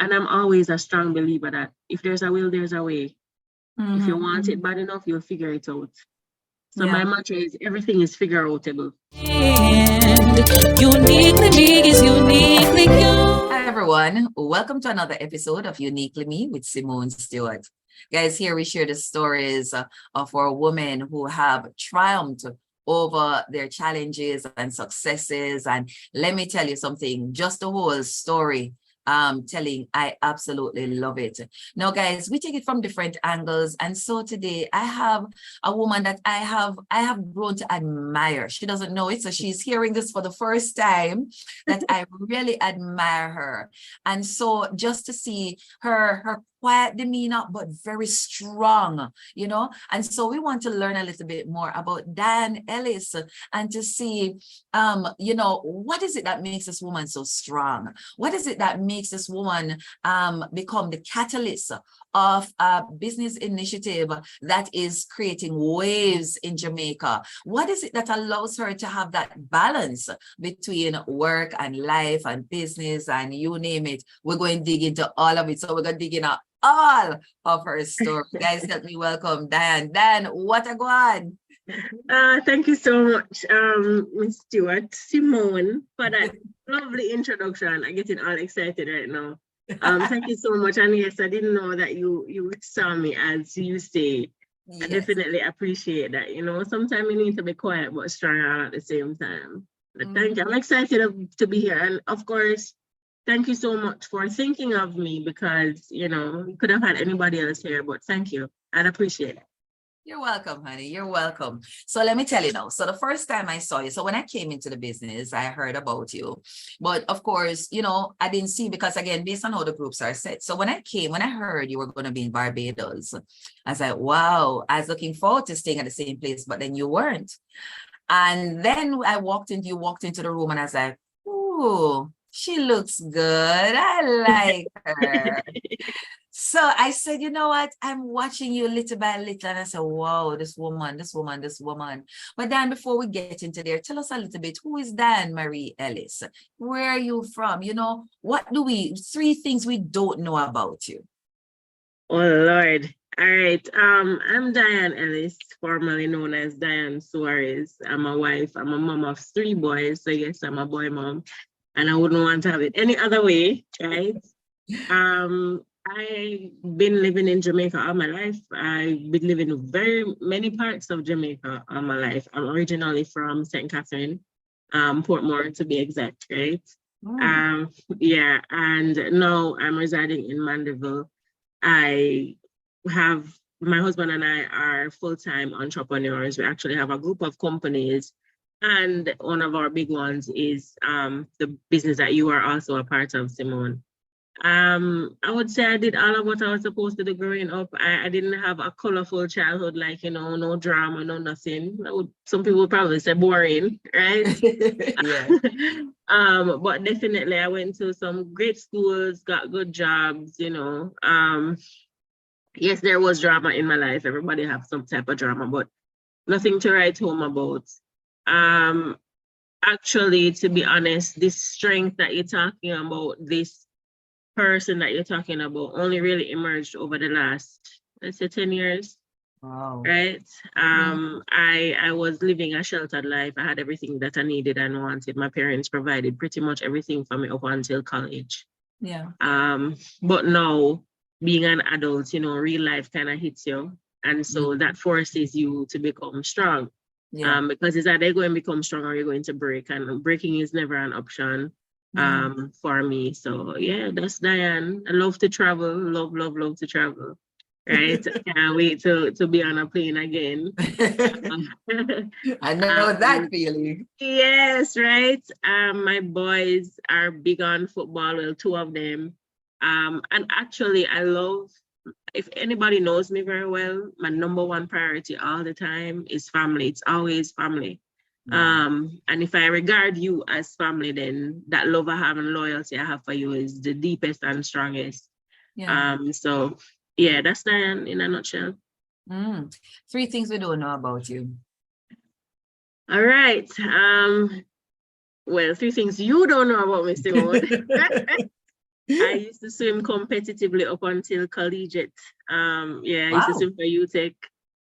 And I'm always a strong believer that if there's a will, there's a way. If you want it bad enough, you'll figure it out. So my mantra is everything is figure outable. And uniquely me is uniquely you. Hi everyone, welcome to another episode of Uniquely Me with Simone Stewart. Guys, here we share the stories of our women who have triumphed over their challenges and successes. And let me tell you something, just the whole story telling, I absolutely love it. Now guys, we take it from different angles, and so today I have a woman that I have grown to admire. She doesn't know it, so she's hearing this for the first time, that I really admire her. And so just to see her quiet demeanor, but very strong, you know. And so we want to learn a little bit more about Diane Ellis and to see, you know, what is it that makes this woman so strong? What is it that makes this woman become the catalyst of a business initiative that is creating waves in Jamaica? What is it that allows her to have that balance between work and life and business and you name it? We're going to dig into all of it. So we're going to dig into all of her story. Guys, help me welcome Diane. Diane, what a go on. Thank you so much, Ms. Stewart, Simone, for that lovely introduction. I'm getting all excited right now. Thank you so much. And yes, I didn't know that you saw me as you say. Yes. I definitely appreciate that. You know, sometimes you need to be quiet but strong at the same time. But thank you. I'm excited to be here. And of course, thank you so much for thinking of me, because, you know, you could have had anybody else here, but thank you. I'd appreciate it. You're welcome, honey. You're welcome. So let me tell you now. So the first time I saw you, so when I came into the business, I heard about you. But of course, you know, I didn't see, because again, based on how the groups are set. So when I heard you were going to be in Barbados, I was like, wow, I was looking forward to staying at the same place, but then you weren't. And then you walked into the room and I was like, ooh, she looks good. I like her. So I said, you know what? I'm watching you little by little. And I said, wow, this woman. But then before we get into there, tell us a little bit, who is Diane Marie Ellis? Where are you from? You know, 3 things we don't know about you. Oh, Lord. All right. I'm Diane Ellis, formerly known as Diane Suarez. I'm a wife. I'm a mom of 3 boys. So yes, I'm a boy mom. And I wouldn't want to have it any other way, right? I've been living in Jamaica all my life. I've been living in very many parts of Jamaica all my life. I'm originally from St. Catherine, Portmore to be exact, right? Yeah, and now I'm residing in Mandeville. My husband and I are full-time entrepreneurs. We actually have a group of companies, and one of our big ones is the business that you are also a part of, Simone. I would say I did all of what I was supposed to do growing up. I didn't have a colorful childhood, like, you know, no drama, no nothing. Some people would probably say boring, right? Yeah. But definitely I went to some great schools, got good jobs, you know. Yes, there was drama in my life. Everybody have some type of drama, but nothing to write home about. Actually, to be honest, this strength that you're talking about, this person that you're talking about, only really emerged over the last, let's say, 10 years. Wow. Right? I was living a sheltered life. I had everything that I needed and wanted. My parents provided pretty much everything for me up until college. Yeah. But now, being an adult, you know, real life kind of hits you. And so that forces you to become strong. Yeah. Because it's either going to become strong or you're going to break. And breaking is never an option for me. So yeah, that's Diane. I love to travel. Love to travel. Right? Can't wait to be on a plane again. I know that feeling. Yes, right. My boys are big on football. Well, 2 of them. And actually, I love, if anybody knows me very well, my number 1 priority all the time is family. It's always family. And if I regard you as family, then that love I have and loyalty I have for you is the deepest and strongest. Yeah. So yeah, that's Diane in a nutshell. 3 things we don't know about you. All right. Well, 3 things you don't know about me, Stewart. I used to swim competitively up until collegiate. Yeah, I used to Wow. swim for UTech.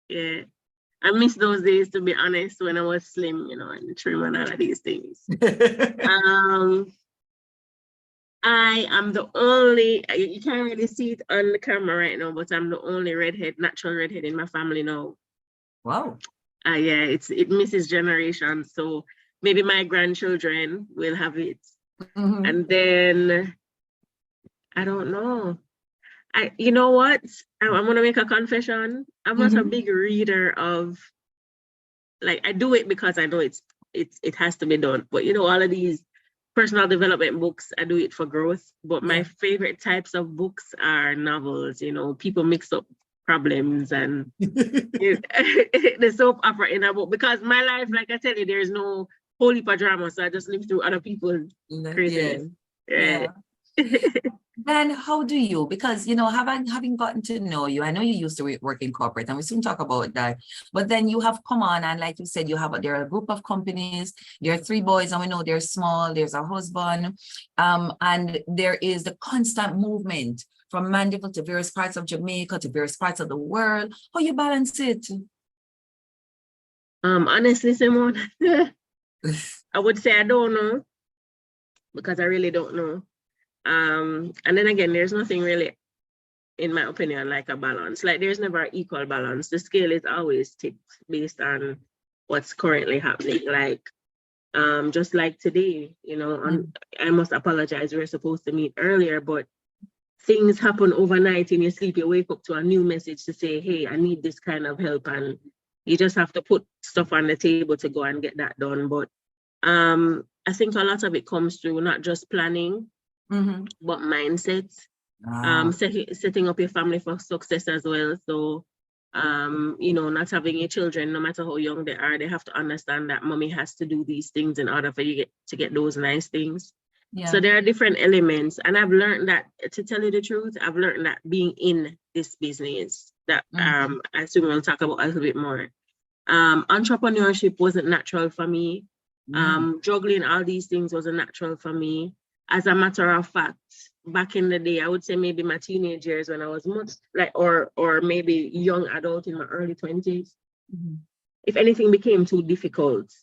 Yeah. I miss those days, to be honest, when I was slim, and trim and all of these things. I am the only, you can't really see it on the camera right now, but I'm the only natural redhead in my family now. Wow. Yeah, it misses generations. So maybe my grandchildren will have it. And then, I don't know. You know what? I'm going to make a confession. I'm not a big reader of, like, I do it because I know it has to be done. But all of these personal development books, I do it for growth. But my favorite types of books are novels. People mix up problems and the soap opera in a book. Because my life, like I tell you, there's no whole heap of drama. So I just live through other people's craziness. Yeah. Then how do you, because having gotten to know you, I know you used to work in corporate and we soon talk about that, but then you have come on and like you said, there are a group of companies, there are 3 boys and we know they're small, there's a husband, and there is the constant movement from Mandeville to various parts of Jamaica to various parts of the world. How you balance it? Honestly, Simone, I would say I don't know, because I really don't know. And then again, there's nothing really, in my opinion, like a balance. Like, there's never an equal balance. The scale is always tipped based on what's currently happening. Like, just like today, I must apologize. We were supposed to meet earlier, but things happen overnight in your sleep. You wake up to a new message to say, hey, I need this kind of help. And you just have to put stuff on the table to go and get that done. But I think a lot of it comes through not just planning, but mindset, setting up your family for success as well. So, not having your children, no matter how young they are, they have to understand that mommy has to do these things in order for you to get those nice things. Yeah. So there are different elements. And I've learned that, to tell you the truth, I've learned that being in this business, that I assume we'll talk about a little bit more. Entrepreneurship wasn't natural for me. Juggling all these things wasn't natural for me. As a matter of fact, back in the day, I would say maybe my teenage years, when I was much or maybe young adult in my early 20s, if anything became too difficult,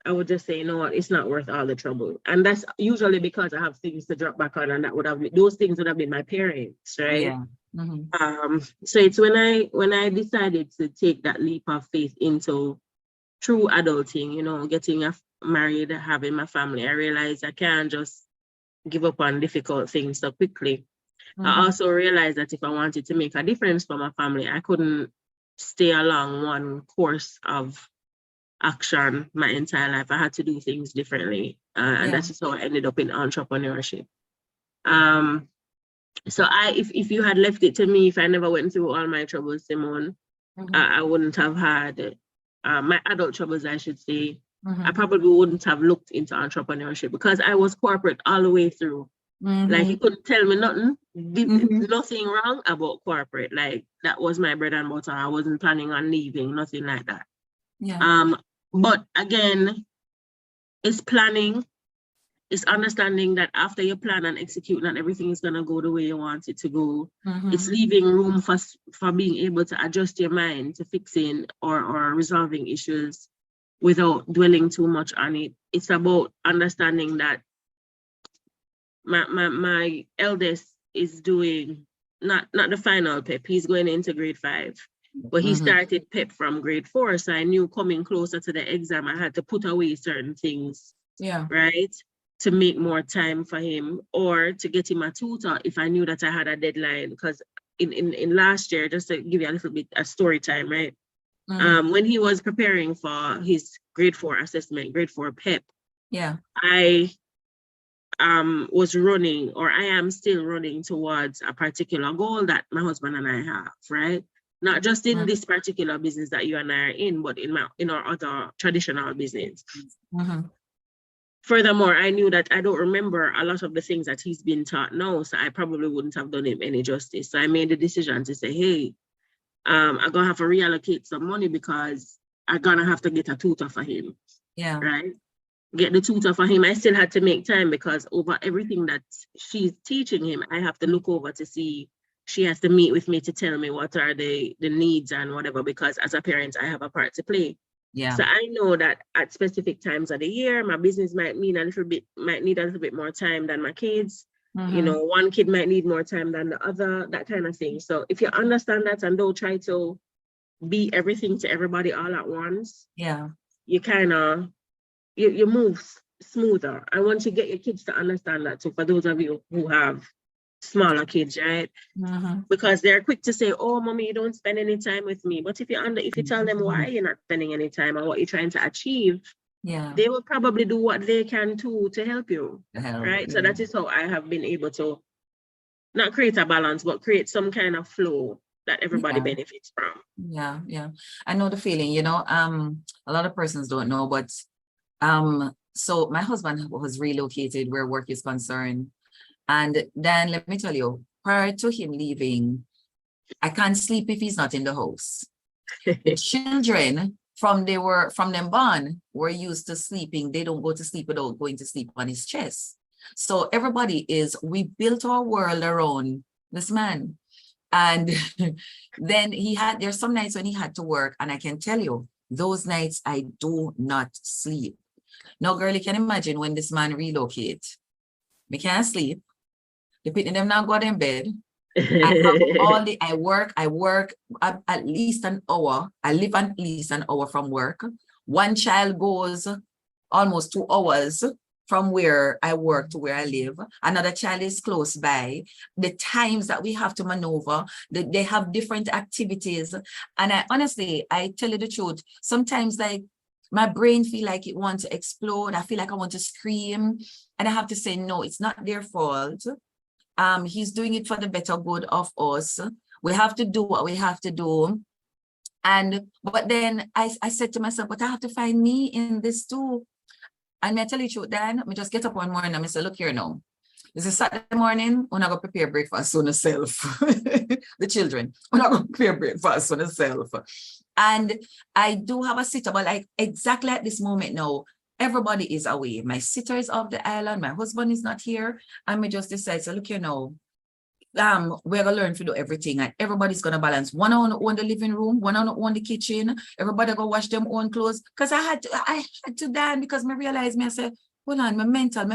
I would just say, you know what, it's not worth all the trouble. And that's usually because I have things to drop back on, and those things would have been my parents, right? Yeah. So it's when I decided to take that leap of faith into true adulting, getting married, having my family, I realized I can't just give up on difficult things so quickly. I also realized that if I wanted to make a difference for my family, I couldn't stay along one course of action my entire life. I had to do things differently. And that's just how I ended up in entrepreneurship. So if you had left it to me, if I never went through all my troubles, Simone, I wouldn't have had my adult troubles, I should say. I probably wouldn't have looked into entrepreneurship, because I was corporate all the way through. Like, you couldn't tell me nothing, nothing wrong about corporate. Like, that was my bread and butter. I wasn't planning on leaving, nothing like that. Yeah. But again, it's planning. It's understanding that after you plan and execute, not everything is gonna go the way you want it to go. It's leaving room for being able to adjust your mind to fixing or resolving issues without dwelling too much on it. It's about understanding that my eldest is doing not the final PEP. He's going into grade 5, but he started PEP from grade 4. So I knew coming closer to the exam, I had to put away certain things, right, to make more time for him, or to get him a tutor if I knew that I had a deadline. Because in last year, just to give you a little bit a story time, right? When he was preparing for his grade 4 assessment, grade 4 PEP, I was running, or I am still running towards a particular goal that my husband and I have, right? Not just in this particular business that you and I are in, but in our other traditional business. Furthermore, I knew that I don't remember a lot of the things that he's been taught now, so I probably wouldn't have done him any justice. So I made the decision to say, hey, I'm gonna have to reallocate some money, because I'm gonna have to get a tutor for him. Right. get the tutor for him, I still had to make time because over everything that she's teaching him, I have to look over to see. She has to meet with me to tell me what are the needs and whatever, because as a parent, I have a part to play. Yeah. So I know that at specific times of the year, my business might need a little bit more time than my kids. You know, one kid might need more time than the other, that kind of thing. So if you understand that and don't try to be everything to everybody all at once, yeah, you kind of you move smoother. I want you to get your kids to understand that too, for those of you who have smaller kids, right? Because they're quick to say, oh, mommy, you don't spend any time with me. But if you tell them why you're not spending any time and what you're trying to achieve, yeah, they will probably do what they can too to help you, right? So that is how I have been able to not create a balance, but create some kind of flow that everybody benefits from. Yeah. I know the feeling, you know, a lot of persons don't know, but so my husband was relocated where work is concerned. And then let me tell you, prior to him leaving, I can't sleep if he's not in the house. The children from them born were used to sleeping. They don't go to sleep without going to sleep on his chest. So we built our world around this man. And then there's some nights when he had to work, and I can tell you, those nights I do not sleep. Now, girl, you can imagine when this man relocate, me can't sleep. The people them now go in bed. I work at least an hour. I live at least an hour from work. One child goes almost 2 hours from where I work to where I live. Another child is close by. The times that we have to maneuver, they have different activities. And I tell you the truth, sometimes like my brain feel like it wants to explode. I feel like I want to scream. And I have to say, no, it's not their fault. He's doing it for the better good of us. We have to do what we have to do. But then I said to myself, but I have to find me in this too. And I tell you the truth, Dan, I just get up one morning and I say, look here now. This is Saturday morning, we're not going to prepare breakfast on ourselves. The children, we're not going to prepare breakfast on ourselves. And I do have a sitter, but like exactly at this moment now, everybody is away. My sitter is off the island. My husband is not here. And we just decide, so look here now, we're going to learn to do everything. And everybody's going to balance. One on the living room, one on the kitchen. Everybody go wash them own clothes. Because I had to Dan, because I realized I said, hold on, my mental,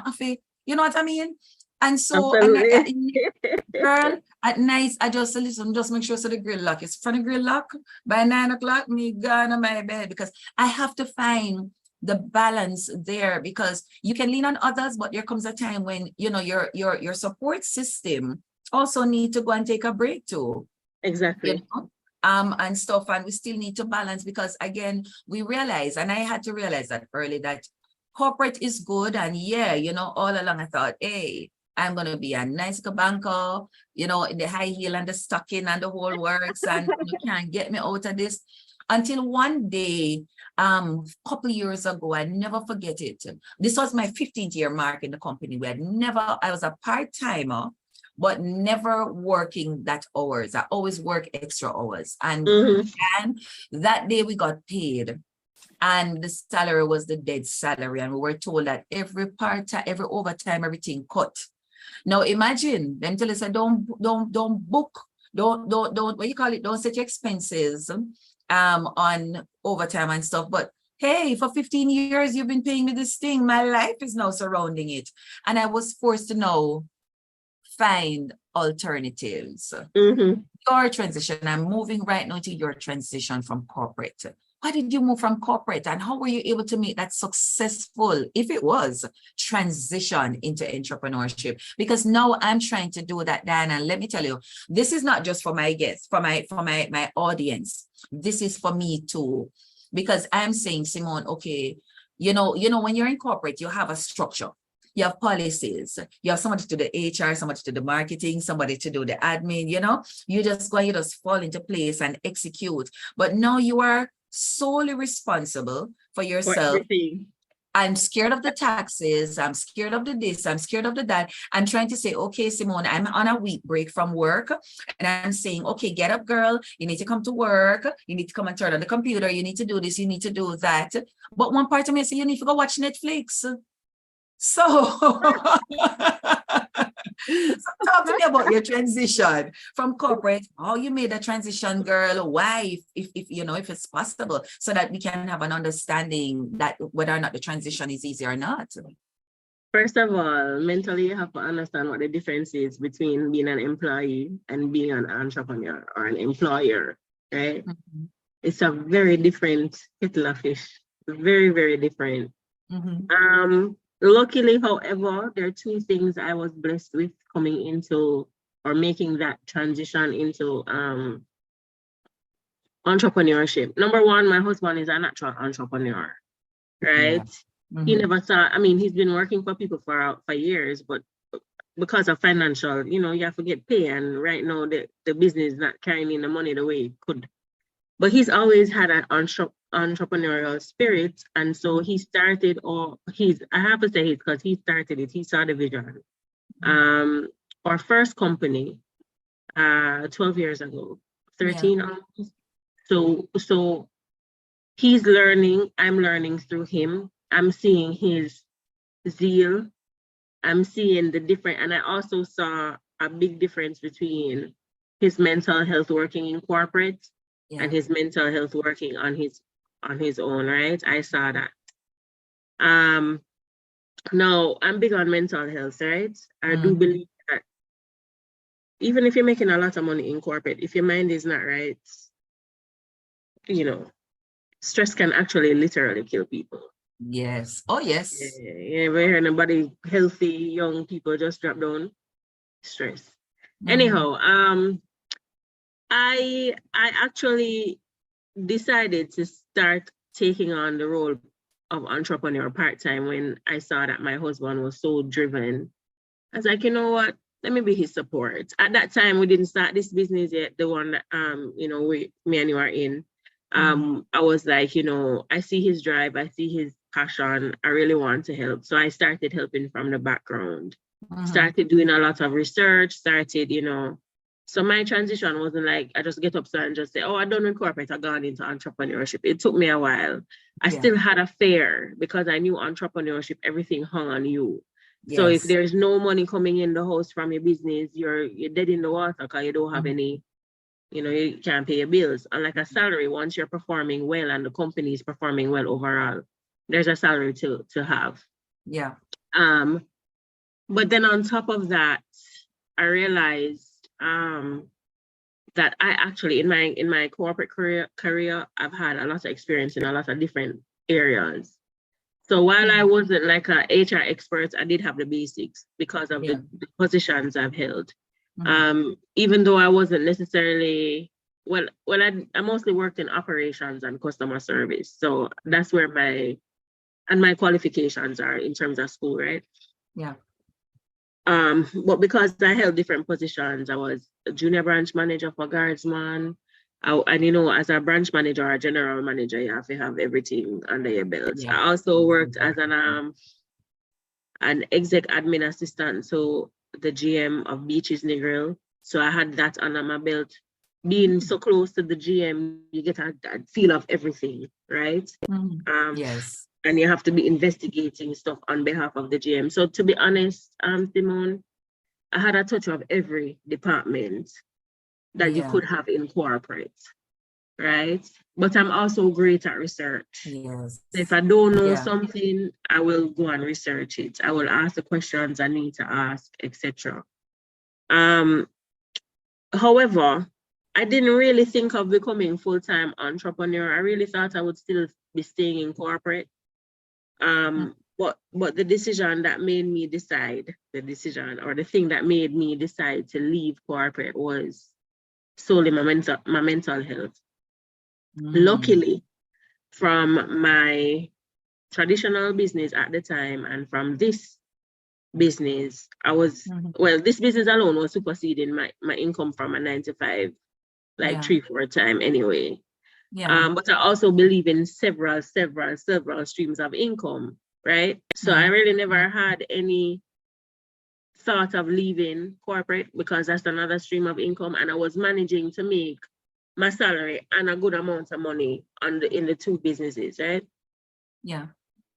I feel, you know what I mean? And so, girl, at night, I just listen, just make sure so the grill lock is from the grill lock. By 9 o'clock, me gone on my bed, because I have to find the balance there, because you can lean on others, but there comes a time when, you know, your support system also need to go and take a break too. Exactly. You know? And stuff, and we still need to balance, because again, we realize, and I had to realize that early, that corporate is good. And yeah, you know, all along I thought, hey, I'm going to be a nice banker, you know, in the high heel and the stocking and the whole works, and you can't get me out of this. Until one day, couple of years ago, I never forget it. This was my 15th year mark in the company. I was a part-timer, but never working that hours. I always work extra hours. And that day we got paid. And the salary was the dead salary. And we were told that every part-time, every overtime, everything cut. Now imagine them tell us, don't book, don't what you call it, don't set your expenses on overtime and stuff. But hey, for 15 years you've been paying me this thing. My life is now surrounding it. And I was forced to now find alternatives. Your transition, I'm moving right now to your transition from corporate. Why did you move from corporate, and how were you able to make that successful, if it was, transition into entrepreneurship? Because now I'm trying to do that, Diane, and let me tell you, this is not just for my guests, for my audience. This is for me too, because I'm saying, Simone, okay, you know, when you're in corporate, you have a structure. You have policies, you have somebody to do the HR, somebody to do the marketing, somebody to do the admin, you know, you just fall into place and execute. But now you are solely responsible for yourself. I'm scared of the taxes. I'm scared of the this. I'm scared of the that. I'm trying to say, okay, Simone, I'm on a week break from work. And I'm saying, okay, get up, girl. You need to come to work. You need to come and turn on the computer. You need to do this. You need to do that. But one part of me says, you need to go watch Netflix. So, so talk to me about your transition from corporate. How you made a transition, girl? Why, if you know, if it's possible, so that we can have an understanding that whether or not the transition is easy or not. First of all, mentally, you have to understand what the difference is between being an employee and being an entrepreneur or an employer, right? Mm-hmm. It's a very different kettle of fish. Very, very different. Mm-hmm. Luckily, however, there are two things I was blessed with coming into or making that transition into entrepreneurship. Number one, my husband is a natural entrepreneur, right? Yeah. Mm-hmm. He never saw, I mean, he's been working for people for years, but because of financial, you know, you have to get paid. And right now, the business is not carrying in the money the way it could. But he's always had an entrepreneurial spirit. And so he started, I have to say it because he started it, he saw the vision. Our first company, 12 years ago, 13 almost. So he's learning, I'm learning through him. I'm seeing his zeal. I'm seeing the different, and I also saw a big difference between his mental health working in corporate and his mental health working on his own, right? I saw that. Now I'm big on mental health, right? I do believe that even if you're making a lot of money in corporate, if your mind is not right, you know, stress can actually literally kill people. Yes. Oh, yes. Yeah, we're hearing nobody healthy young people just drop down. Stress. Anyhow, I actually decided to start taking on the role of entrepreneur part-time when I saw that my husband was so driven. I was like, you know what? Let me be his support. At that time, we didn't start this business yet, the one that you know, me and you are in. I was like, you know, I see his drive, I see his passion. I really want to help. So I started helping from the background. Started doing a lot of research, started, you know. So my transition wasn't like I just get up and just say, oh, I don't incorporate, I gone into entrepreneurship. It took me a while. I still had a fear because I knew entrepreneurship, everything hung on you. So if there's no money coming in the house from your business, you're dead in the water because you don't have any, you know, you can't pay your bills. Unlike a salary, once you're performing well and the company is performing well overall, there's a salary to have. Yeah. But then on top of that, I realized that I actually in my corporate career, I've had a lot of experience in a lot of different areas. So while I wasn't like a HR expert, I did have the basics because of the positions I've held. Even though I wasn't necessarily, I mostly worked in operations and customer service. So that's where my qualifications are in terms of school, right? Yeah. But because I held different positions, I was a junior branch manager for Guardsman. And you know, as a branch manager or a general manager, you have to have everything under your belt. I also worked as an exec admin assistant, so the GM of Beaches Negril. So I had that under my belt. Being so close to the GM, you get a feel of everything, right? Yes. And you have to be investigating stuff on behalf of the GM. So to be honest, Simone, I had a touch of every department that you could have in corporate, right? But I'm also great at research. Yes. So if I don't know something, I will go and research it. I will ask the questions I need to ask, etc. However, I didn't really think of becoming full-time entrepreneur. I really thought I would still be staying in corporate. But the decision that made me decide, the thing that made me decide to leave corporate was solely my mental health. Luckily, from my traditional business at the time and from this business, I was, this business alone was superseding my income from a 9 to 5, like 3-4 times anyway. But I also believe in several streams of income. right? So I really never had any thought of leaving corporate because that's another stream of income, and I was managing to make my salary and a good amount of money in the two businesses, right? Yeah.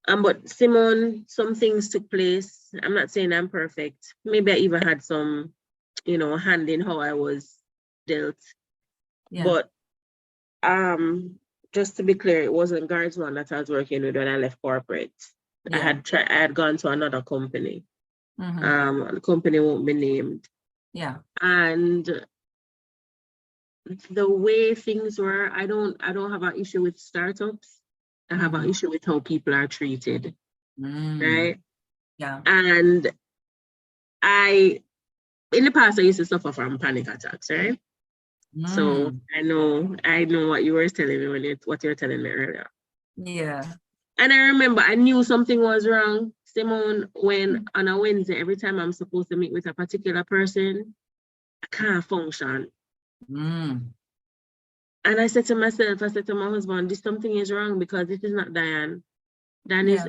But Simone, some things took place. I'm not saying I'm perfect. Maybe I even had some, hand in how I was dealt. Yeah. But just to be clear, it wasn't Guards One that I was working with when I left corporate. Yeah. I had gone to another company. The company won't be named. Yeah. And the way things were, I don't have an issue with startups. I have an issue with how people are treated. Right? Yeah. And in the past, I used to suffer from panic attacks, right? So I know what you were telling me what you were telling me earlier. Yeah. And I remember I knew something was wrong, Simone, when on a Wednesday, every time I'm supposed to meet with a particular person, I can't function. And I said to my husband, something is wrong because this is not Diane. Diane is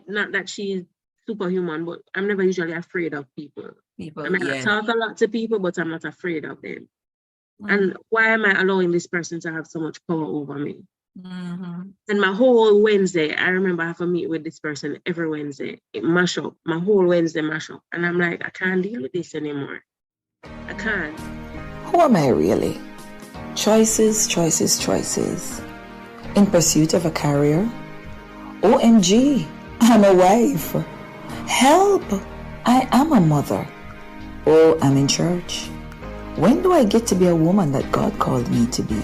not that she's superhuman, but I'm never usually afraid of people. I mean, I talk a lot to people, but I'm not afraid of them. And why am I allowing this person to have so much power over me? And my whole Wednesday, I remember I have a meet with this person every Wednesday. It mash up, my whole Wednesday mash up. And I'm like, I can't deal with this anymore. I can't. Who am I really? Choices, choices, choices. In pursuit of a career? OMG, I'm a wife. Help, I am a mother. Oh, I'm in church. When do I get to be a woman that God called me to be?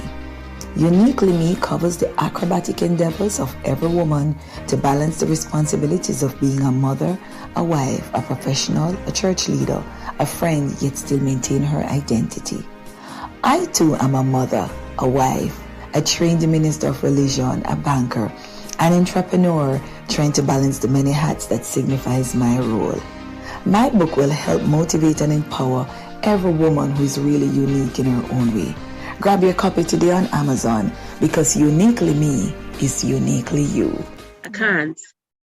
Uniquely Me covers the acrobatic endeavors of every woman to balance the responsibilities of being a mother, a wife, a professional, a church leader, a friend, yet still maintain her identity. I too am a mother, a wife, a trained minister of religion, a banker, an entrepreneur trying to balance the many hats that signifies my role. My book will help motivate and empower every woman who is really unique in her own way. Grab your copy today on Amazon because Uniquely Me is uniquely you. I can't.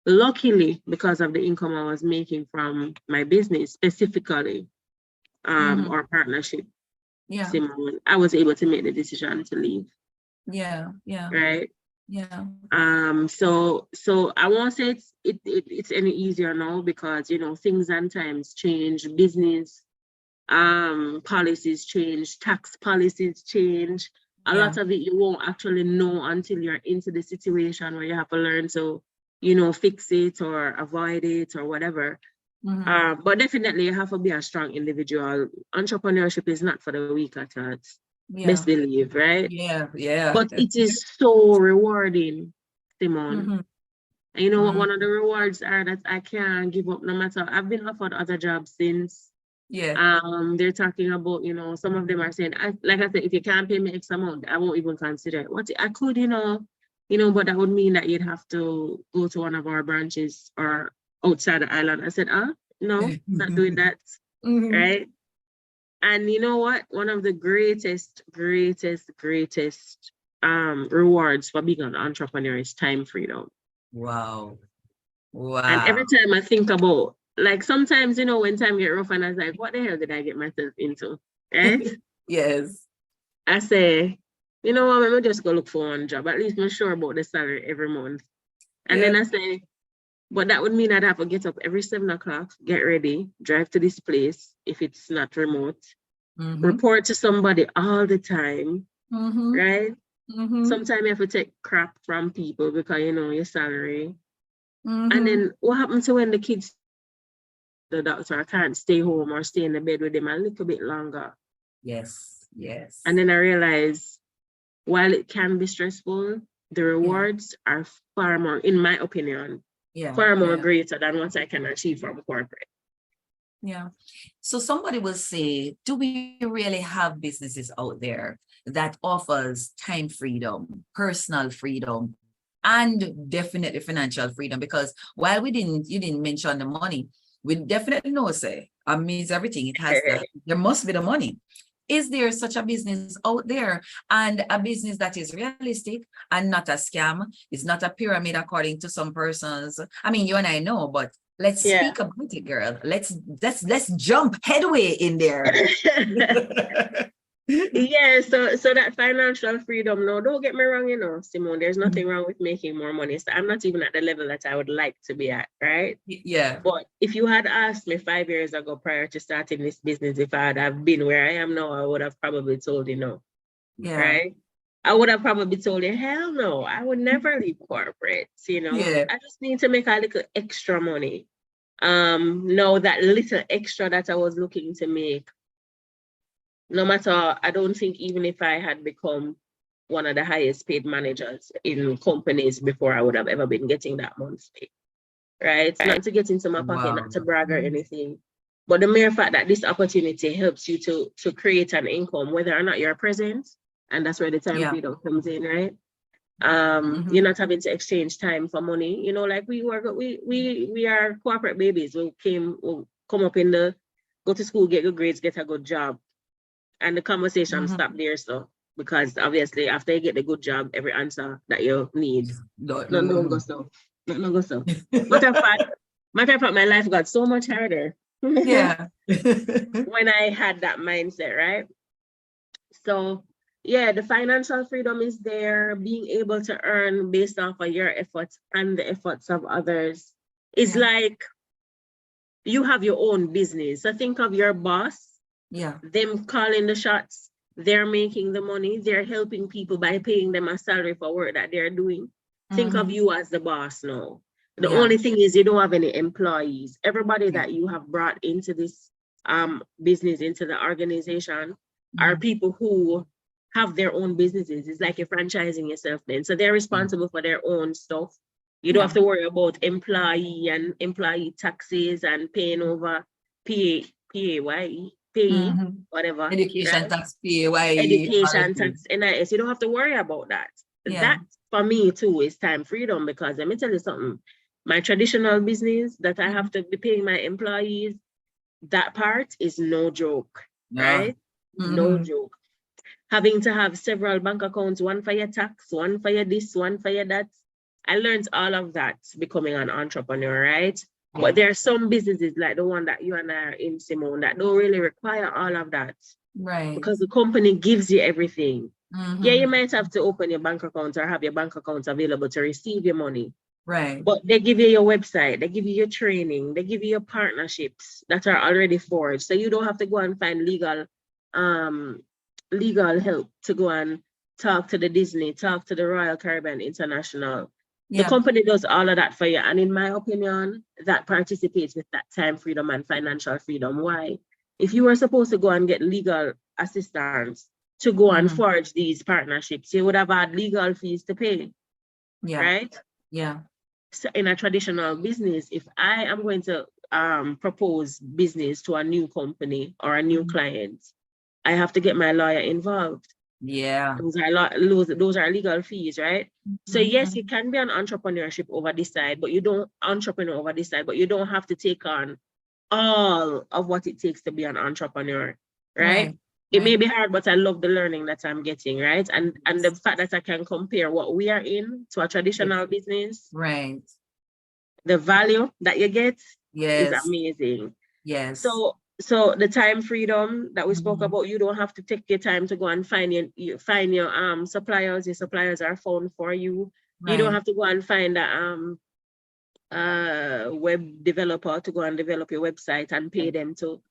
Luckily, because of the income I was making from my business, specifically our partnership, Simone, I was able to make the decision to leave. Yeah. Right? Yeah. So I won't say it's any easier now because things and times change, business policies change, tax policies change. A lot of it you won't actually know until you're into the situation where you have to learn to, fix it or avoid it or whatever. But definitely you have to be a strong individual. Entrepreneurship is not for the weak at heart. Best believe, right? Yeah. But it is so rewarding, Simone. And what one of the rewards are that I can't give up no matter. I've been offered other jobs since. They're talking about, some of them are saying, like I said, if you can't pay me X amount, I won't even consider it. What I could, but that would mean that you'd have to go to one of our branches or outside the island. I said, no, not doing that. Right? And you know what? One of the greatest rewards for being an entrepreneur is time freedom. Wow. And every time I think about, like sometimes, when time get rough and I was like, what the hell did I get myself into? Right? Yes. I say, you know what, I'm gonna just go look for one job. At least I'm sure about the salary every month. And then I say, but that would mean I'd have to get up every 7 o'clock, get ready, drive to this place if it's not remote, report to somebody all the time, right? Sometimes you have to take crap from people because your salary. And then what happens to when the kids, the doctor, I can't stay home or stay in the bed with them a little bit longer? Yes. And then I realize, while it can be stressful, the rewards are far more, in my opinion, far more greater than what I can achieve from corporate. Yeah. So somebody will say, do we really have businesses out there that offers time freedom, personal freedom, and definitely financial freedom? Because while you didn't mention the money, we definitely know, say, amidst everything, there must be the money. Is there such a business out there, and a business that is realistic and not a scam? It's not a pyramid according to some persons. I mean, you and I know, but let's speak about it, girl. Let's jump headway in there. Yeah, so that financial freedom, no, don't get me wrong, Simone, there's nothing wrong with making more money. So I'm not even at the level that I would like to be at, right? Yeah. But if you had asked me 5 years ago prior to starting this business, if I'd have been where I am now, I would have probably told you no. Yeah. Right? I would have probably told you, hell no, I would never leave corporate, Yeah. I just need to make a little extra money. No, that little extra that I was looking to make, no matter, I don't think even if I had become one of the highest paid managers in companies before, I would have ever been getting that month's pay, right? It's not to get into my pocket, not to brag or anything, but the mere fact that this opportunity helps you to create an income, whether or not you're present, and that's where the time freedom comes in, right? You're not having to exchange time for money, like we are corporate babies. We'll come up go to school, get good grades, get a good job. And the conversation stopped there, so because obviously after you get the good job, every answer that you need, don't go so. Matter of fact, my life got so much harder. Yeah. When I had that mindset, right? So yeah, the financial freedom is there. Being able to earn based off of your efforts and the efforts of others is like you have your own business. So think of your boss. Yeah. Them calling the shots, they're making the money, they're helping people by paying them a salary for work that they're doing. Think of you as the boss now. The only thing is you don't have any employees. Everybody that you have brought into this business, into the organization, are people who have their own businesses. It's like you're franchising yourself then. So they're responsible for their own stuff. You don't have to worry about employee taxes and paying over PAYE. Whatever. Education tax, PAYE. Education tax, NIS. You don't have to worry about that. That for me too is time freedom, because let me tell you something. My traditional business that I have to be paying my employees, that part is no joke, right? No joke. Having to have several bank accounts, one for your tax, one for your this, one for your that. I learned all of that becoming an entrepreneur, right? But there are some businesses like the one that you and I are in, Simone, that don't really require all of that. Right. Because the company gives you everything. Yeah, you might have to open your bank account or have your bank account available to receive your money. Right. But they give you your website, they give you your training, they give you your partnerships that are already forged. So you don't have to go and find legal help to go and talk to the Disney, talk to the Royal Caribbean International. The company does all of that for you. And in my opinion, that participates with that time freedom and financial freedom. Why? If you were supposed to go and get legal assistance to go and forge these partnerships, you would have had legal fees to pay. Right? Yeah. So in a traditional business, if I am going to propose business to a new company or a new client, I have to get my lawyer involved. Yeah. Those are legal fees, right? So yes, you can be an entrepreneurship over this side, but you don't have to take on all of what it takes to be an entrepreneur, right? It may be hard, but I love the learning that I'm getting, right? And the fact that I can compare what we are in to a traditional business, right? The value that you get is Yes. amazing. Yes. So the time freedom that we spoke about, you don't have to take your time to go and find your suppliers. Your suppliers are found for you. Right. You don't have to go and find a web developer to go and develop your website and pay them to.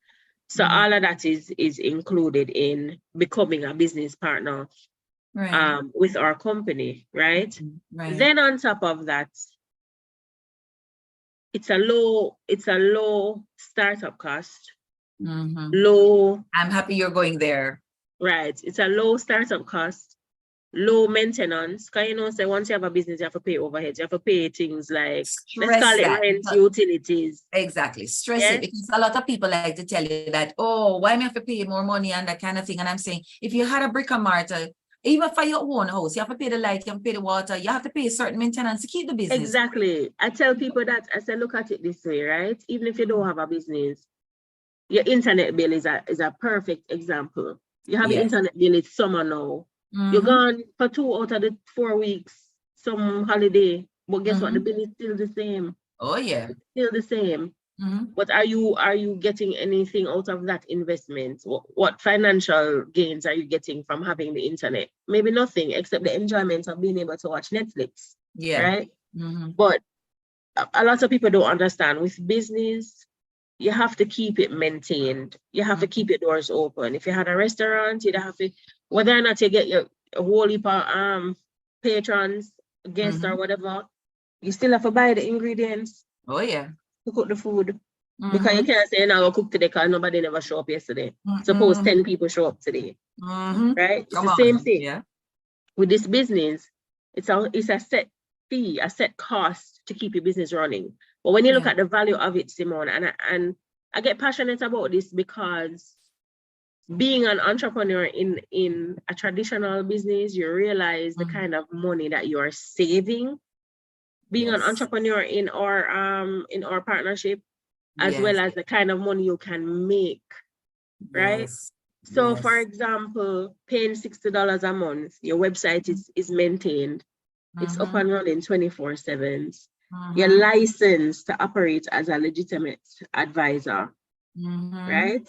So all of that is included in becoming a business partner with our company, right? Right. Then on top of that, it's a low startup cost. Low. I'm happy you're going there. Right. It's a low startup cost, low maintenance. Because say once you have a business, you have to pay overheads. You have to pay things like let's call it rent, utilities. Exactly. Stress it, because a lot of people like to tell you that, oh, why am I have to pay more money and that kind of thing? And I'm saying, if you had a brick and mortar, even for your own house, you have to pay the light, you have to pay the water, you have to pay certain maintenance to keep the business. Exactly. I tell people that, I say, look at it this way, right? Even if you don't have a business, your internet bill is a perfect example. You have the internet bill, it's summer now. You're gone for 2 out of the 4 weeks, some holiday. But guess what? The bill is still the same. Oh yeah. It's still the same. But are you getting anything out of that investment? What financial gains are you getting from having the internet? Maybe nothing, except the enjoyment of being able to watch Netflix. Yeah. Right? But a lot of people don't understand. With business, you have to keep it maintained. You have to keep your doors open. If you had a restaurant, you'd have to, whether or not you get your whole heap of patrons, guests or whatever, you still have to buy the ingredients. Oh yeah. To cook the food. Because you can't say, now I'll cook today because nobody never show up yesterday. Suppose 10 people show up today. Right? It's the same thing. Yeah. With this business, it's a set fee, a set cost to keep your business running. But when you look at the value of it, Simone, and I get passionate about this because being an entrepreneur in a traditional business, you realize the kind of money that you are saving. Being an entrepreneur in our partnership, as well as the kind of money you can make, right? So for example, paying $60 a month, your website is maintained. It's up and running 24/7. Your license to operate as a legitimate advisor, right?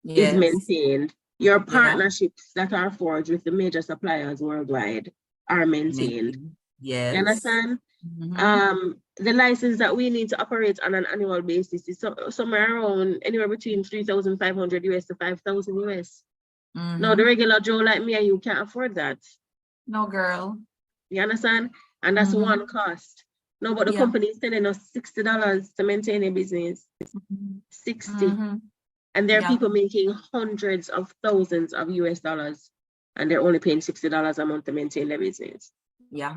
Is maintained. Your partnerships that are forged with the major suppliers worldwide are maintained. Yes. You understand? The license that we need to operate on an annual basis is somewhere around anywhere between 3,500 US to 5,000 US. Now, the regular Joe like me and you can't afford that. No, girl. You understand? And that's one cost. No, but the company is telling us $60 to maintain a business. 60. And there are people making hundreds of thousands of US dollars, and they're only paying $60 a month to maintain their business. Yeah.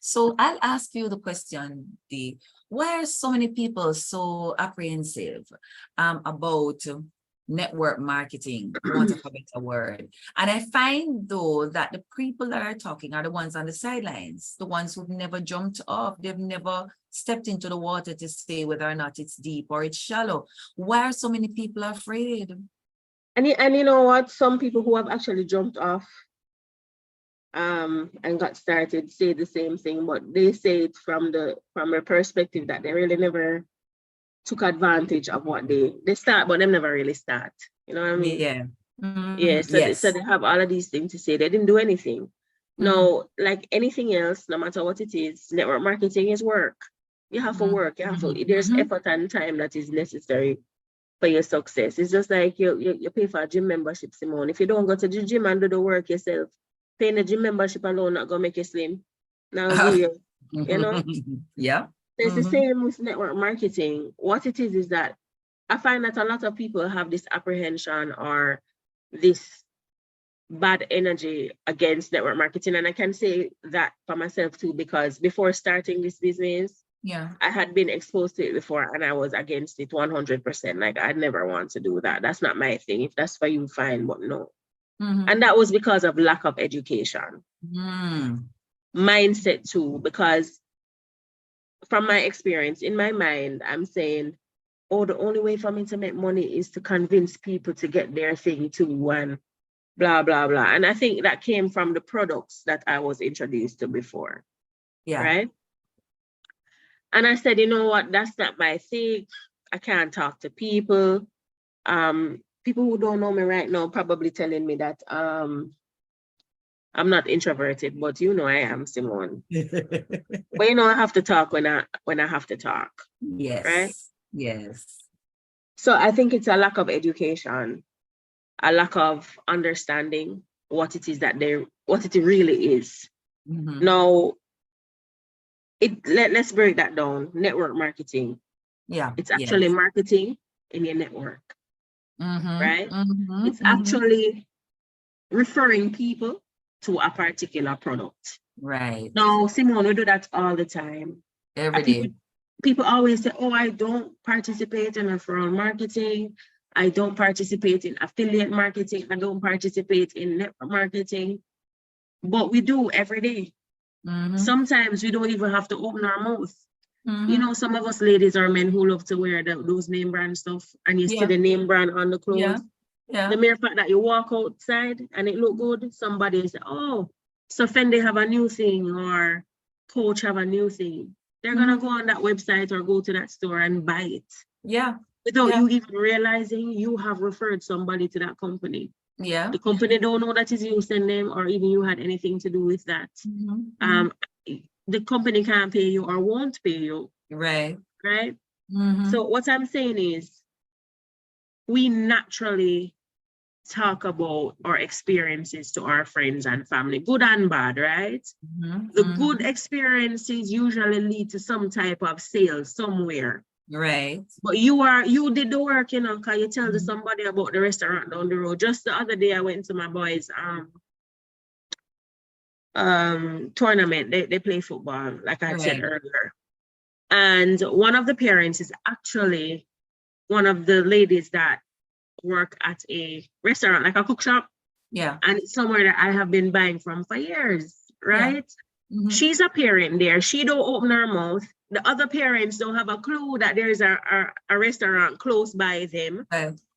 So I'll ask you the question, Dee. Why are so many people so apprehensive about network marketing, for want of a better word? And I find though that the people that are talking are the ones on the sidelines, the ones who've never jumped off, they've never stepped into the water to say whether or not it's deep or it's shallow. Why are so many people afraid? And you know what? Some people who have actually jumped off and got started say the same thing, but they say it from a perspective that they really never took advantage of what they start, but them never really start. You know what I mean? So they have all of these things to say. They didn't do anything. No, like anything else, no matter what it is, network marketing is work. You have to work. You have to. There's effort and time that is necessary for your success. It's just like you pay for a gym membership, Simone. If you don't go to the gym and do the work yourself, paying the gym membership alone not gonna make you slim. Now, you know? It's the same with network marketing. What it is that I find that a lot of people have this apprehension or this bad energy against network marketing. And I can say that for myself too, because before starting this business, I had been exposed to it before and I was against it 100%. Like I'd never want to do that. That's not my thing. If that's for you, fine, but no. And that was because of lack of education. Mindset too, because from my experience, in my mind, I'm saying, oh, the only way for me to make money is to convince people to get their thing too, and blah, blah, blah. And I think that came from the products that I was introduced to before. Right? And I said, you know what, that's not my thing. I can't talk to people. People who don't know me right now probably telling me that I'm not introverted, but you know I am, Simone. But you know I have to talk when I have to talk. Right? So I think it's a lack of education, a lack of understanding what it is what it really is. Now, let's break that down. Network marketing. It's actually marketing in your network. Right? It's actually referring people to a particular product. Right. Now, Simone, we do that all the time. Every day. People always say, oh, I don't participate in referral marketing. I don't participate in affiliate marketing. I don't participate in network marketing. But we do every day. Sometimes we don't even have to open our mouth. You know, some of us ladies or men who love to wear those name brand stuff, and you see the name brand on the clothes. Yeah. The mere fact that you walk outside and it look good, somebody say, oh, so Fendi have a new thing or Coach have a new thing. They're gonna go on that website or go to that store and buy it. Yeah. Without you even realizing you have referred somebody to that company. Yeah. The company don't know that is you send them or even you had anything to do with that. The company can't pay you or won't pay you. Right. Right? So what I'm saying is we naturally talk about our experiences to our friends and family, good and bad, right? The good experiences usually lead to some type of sale somewhere. Right. But you did the work, you know, because you tell somebody about the restaurant down the road. Just the other day I went to my boys' tournament. They play football, like I said earlier. And one of the parents is actually one of the ladies that work at a restaurant, like a cook shop. Yeah. And it's somewhere that I have been buying from for years, right? Yeah. She's a parent there. She don't open her mouth. The other parents don't have a clue that there's a restaurant close by them,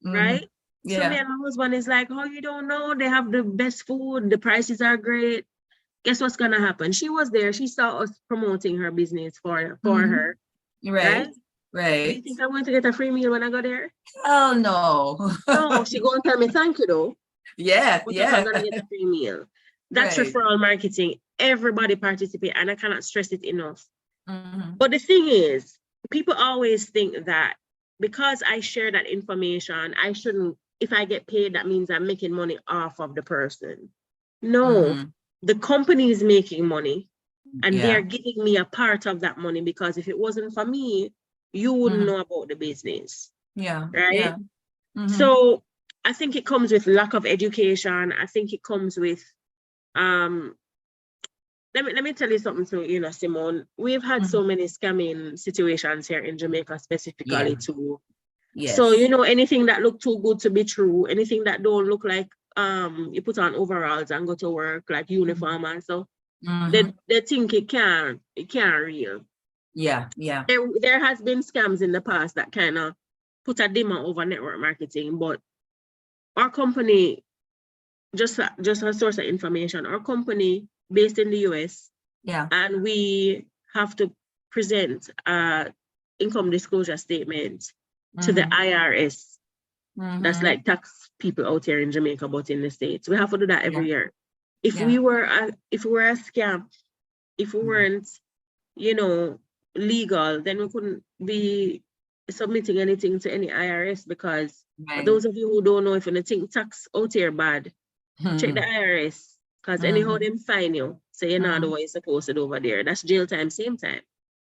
right? Yeah. So me and my husband is like, oh, you don't know, they have the best food, the prices are great. Guess what's gonna happen? She was there, she saw us promoting her business for her. Right. Do you think I'm going to get a free meal when I go there? Oh no. No, she gonna tell me thank you though. Yeah. But Yeah. I'm gonna get a free meal. That's referral marketing. Everybody participate, and I cannot stress it enough. But the thing is, people always think that because I share that information, I shouldn't, if I get paid, that means I'm making money off of the person. No, the company is making money and they're giving me a part of that money, because if it wasn't for me, you wouldn't know about the business. Yeah. Right? Yeah. So I think it comes with lack of education. I think it comes with let me tell you something too, you know, Simone. We've had so many scamming situations here in Jamaica specifically too. Yes. So, you know, anything that look too good to be true, anything that don't look like you put on overalls and go to work, like uniform and so, they think it can't real. Yeah, yeah. There has been scams in the past that kind of put a dimmer over network marketing, but our company, just a source of information, our company based in the US, and we have to present income disclosure statement to the IRS. That's like tax people out here in Jamaica, but in the States. We have to do that every year. If we were a scam, if we weren't, you know, legal, then we couldn't be submitting anything to any IRS, because for those of you who don't know, if you think tax out here bad, check the IRS, because anyhow them fine you, so you know what you're supposed to do over there. That's jail time, same time.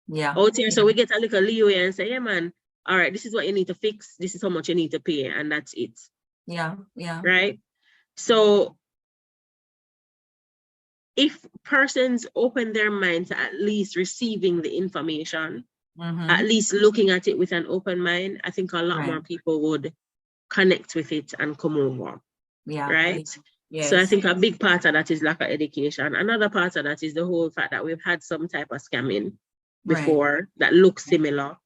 Yeah. Out here, so we get a little leeway and say, yeah, man, all right, this is what you need to fix, this is how much you need to pay, and that's it. Yeah, yeah. Right? So if persons open their mind to at least receiving the information, at least looking at it with an open mind, I think a lot more people would connect with it and come over. Yeah. Right? Yes. So I think a big part of that is lack of education. Another part of that is the whole fact that we've had some type of scamming before that looks similar.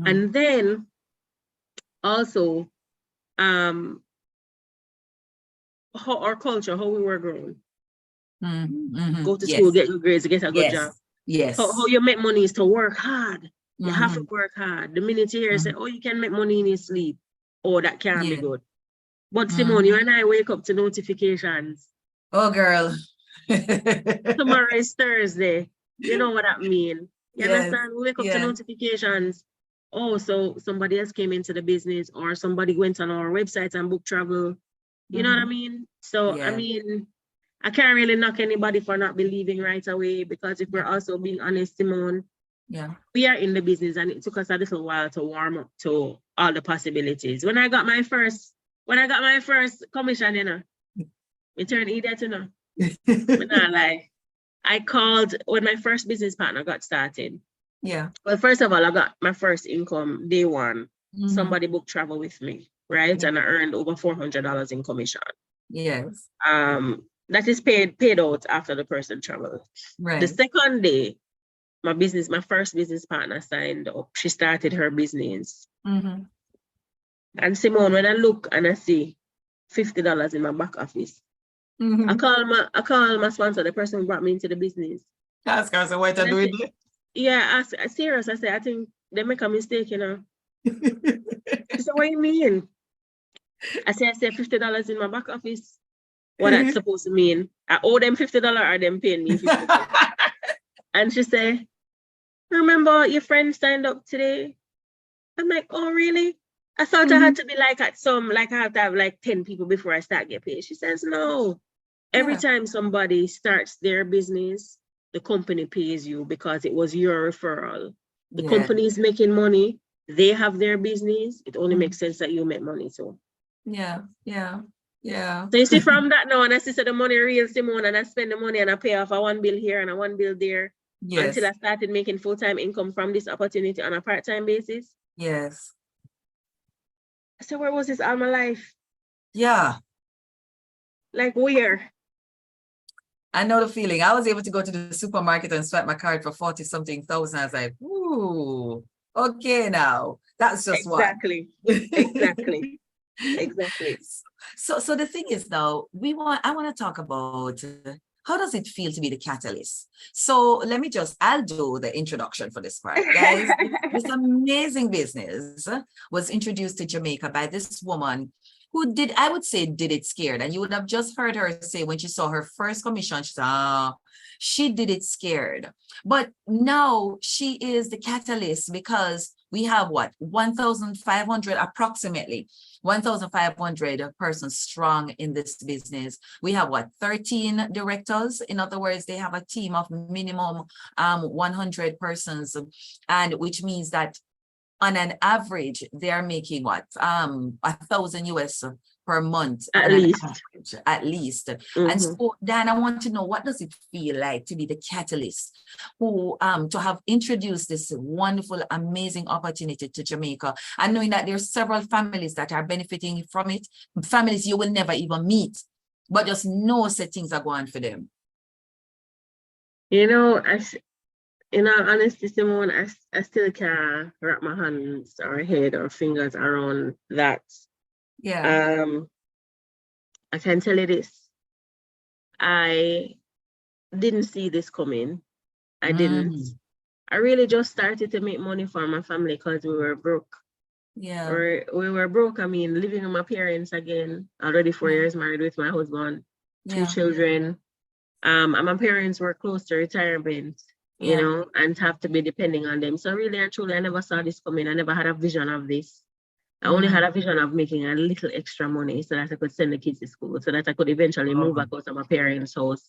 And then also how our culture, how we were grown. Go to school, get good grades, get a good job. Yes. How you make money is to work hard. You have to work hard. The minute you hear say, oh, you can make money in your sleep, oh, that can't be good. But Simone, you and I wake up to notifications. Oh, girl. Tomorrow is Thursday. You know what that means. You understand? We wake up to notifications. Oh, so somebody else came into the business, or somebody went on our website and booked travel. You know what I mean? So, I mean, I can't really knock anybody for not believing right away, because if we're also being honest, Simone, we are in the business and it took us a little while to warm up to all the possibilities. When I got my first commission, you know, we turned idiot, you know. But not like, I called when my first business partner got started. Yeah. Well, first of all, I got my first income day one. Somebody booked travel with me, right? And I earned over $400 in commission. Yes. That is paid out after the person traveled. Right. The second day, my first business partner signed up. She started her business. And Simone, when I look and I see $50 in my back office. Mhm. I call my sponsor, the person who brought me into the business. Ask her, so what you And I doing said, yeah, I serious. I said, I think they make a mistake, you know. there? She said, what do you mean? I said $50 in my back office. What that's supposed to mean? I owe them $50 or them paying me $50. And she said, remember your friend signed up today? I'm like, oh, really? I thought I had to be like at I have to have like 10 people before I start get paid. She says, no. Every time somebody starts their business, the company pays you because it was your referral. The company is making money. They have their business. It only makes sense that you make money too. Yeah. So you see from that now, and I see the money real Simone, and I spend the money and I pay off a one bill here and a one bill there. Yes. Until I started making full-time income from this opportunity on a part-time basis. Yes. So where was this all my life? Yeah. Like where? I know the feeling. I was able to go to the supermarket and swipe my card for 40 something thousand. I was like, ooh, okay now. That's just exactly. Exactly. Exactly. So the thing is now, I want to talk about how does it feel to be the catalyst? So I'll do the introduction for this part, guys. This amazing business was introduced to Jamaica by this woman who did it scared. And you would have just heard her say when she saw her first commission, she did it scared. But now she is the catalyst because we have 1,500 approximately. 1,500 persons strong in this business. We have 13 directors. In other words, they have a team of minimum 100 persons, and which means that on an average, they're making $1,000 per month at least. And so Dan, I want to know, what does it feel like to be the catalyst who to have introduced this wonderful, amazing opportunity to Jamaica, and knowing that there's several families that are benefiting from it, families you will never even meet, but just know that things are going for them. You know, in all honesty, Simone, I still can't wrap my hands or head or fingers around that. Yeah. I can tell you this. I didn't see this coming. I didn't. I really just started to make money for my family because we were broke. Yeah. We were broke. I mean, living with my parents again, already 4 years married with my husband, 2 children. And my parents were close to retirement, you know, and have to be depending on them. So really and truly, I never saw this coming. I never had a vision of this. I only had a vision of making a little extra money so that I could send the kids to school, so that I could eventually move back out of my parents' house.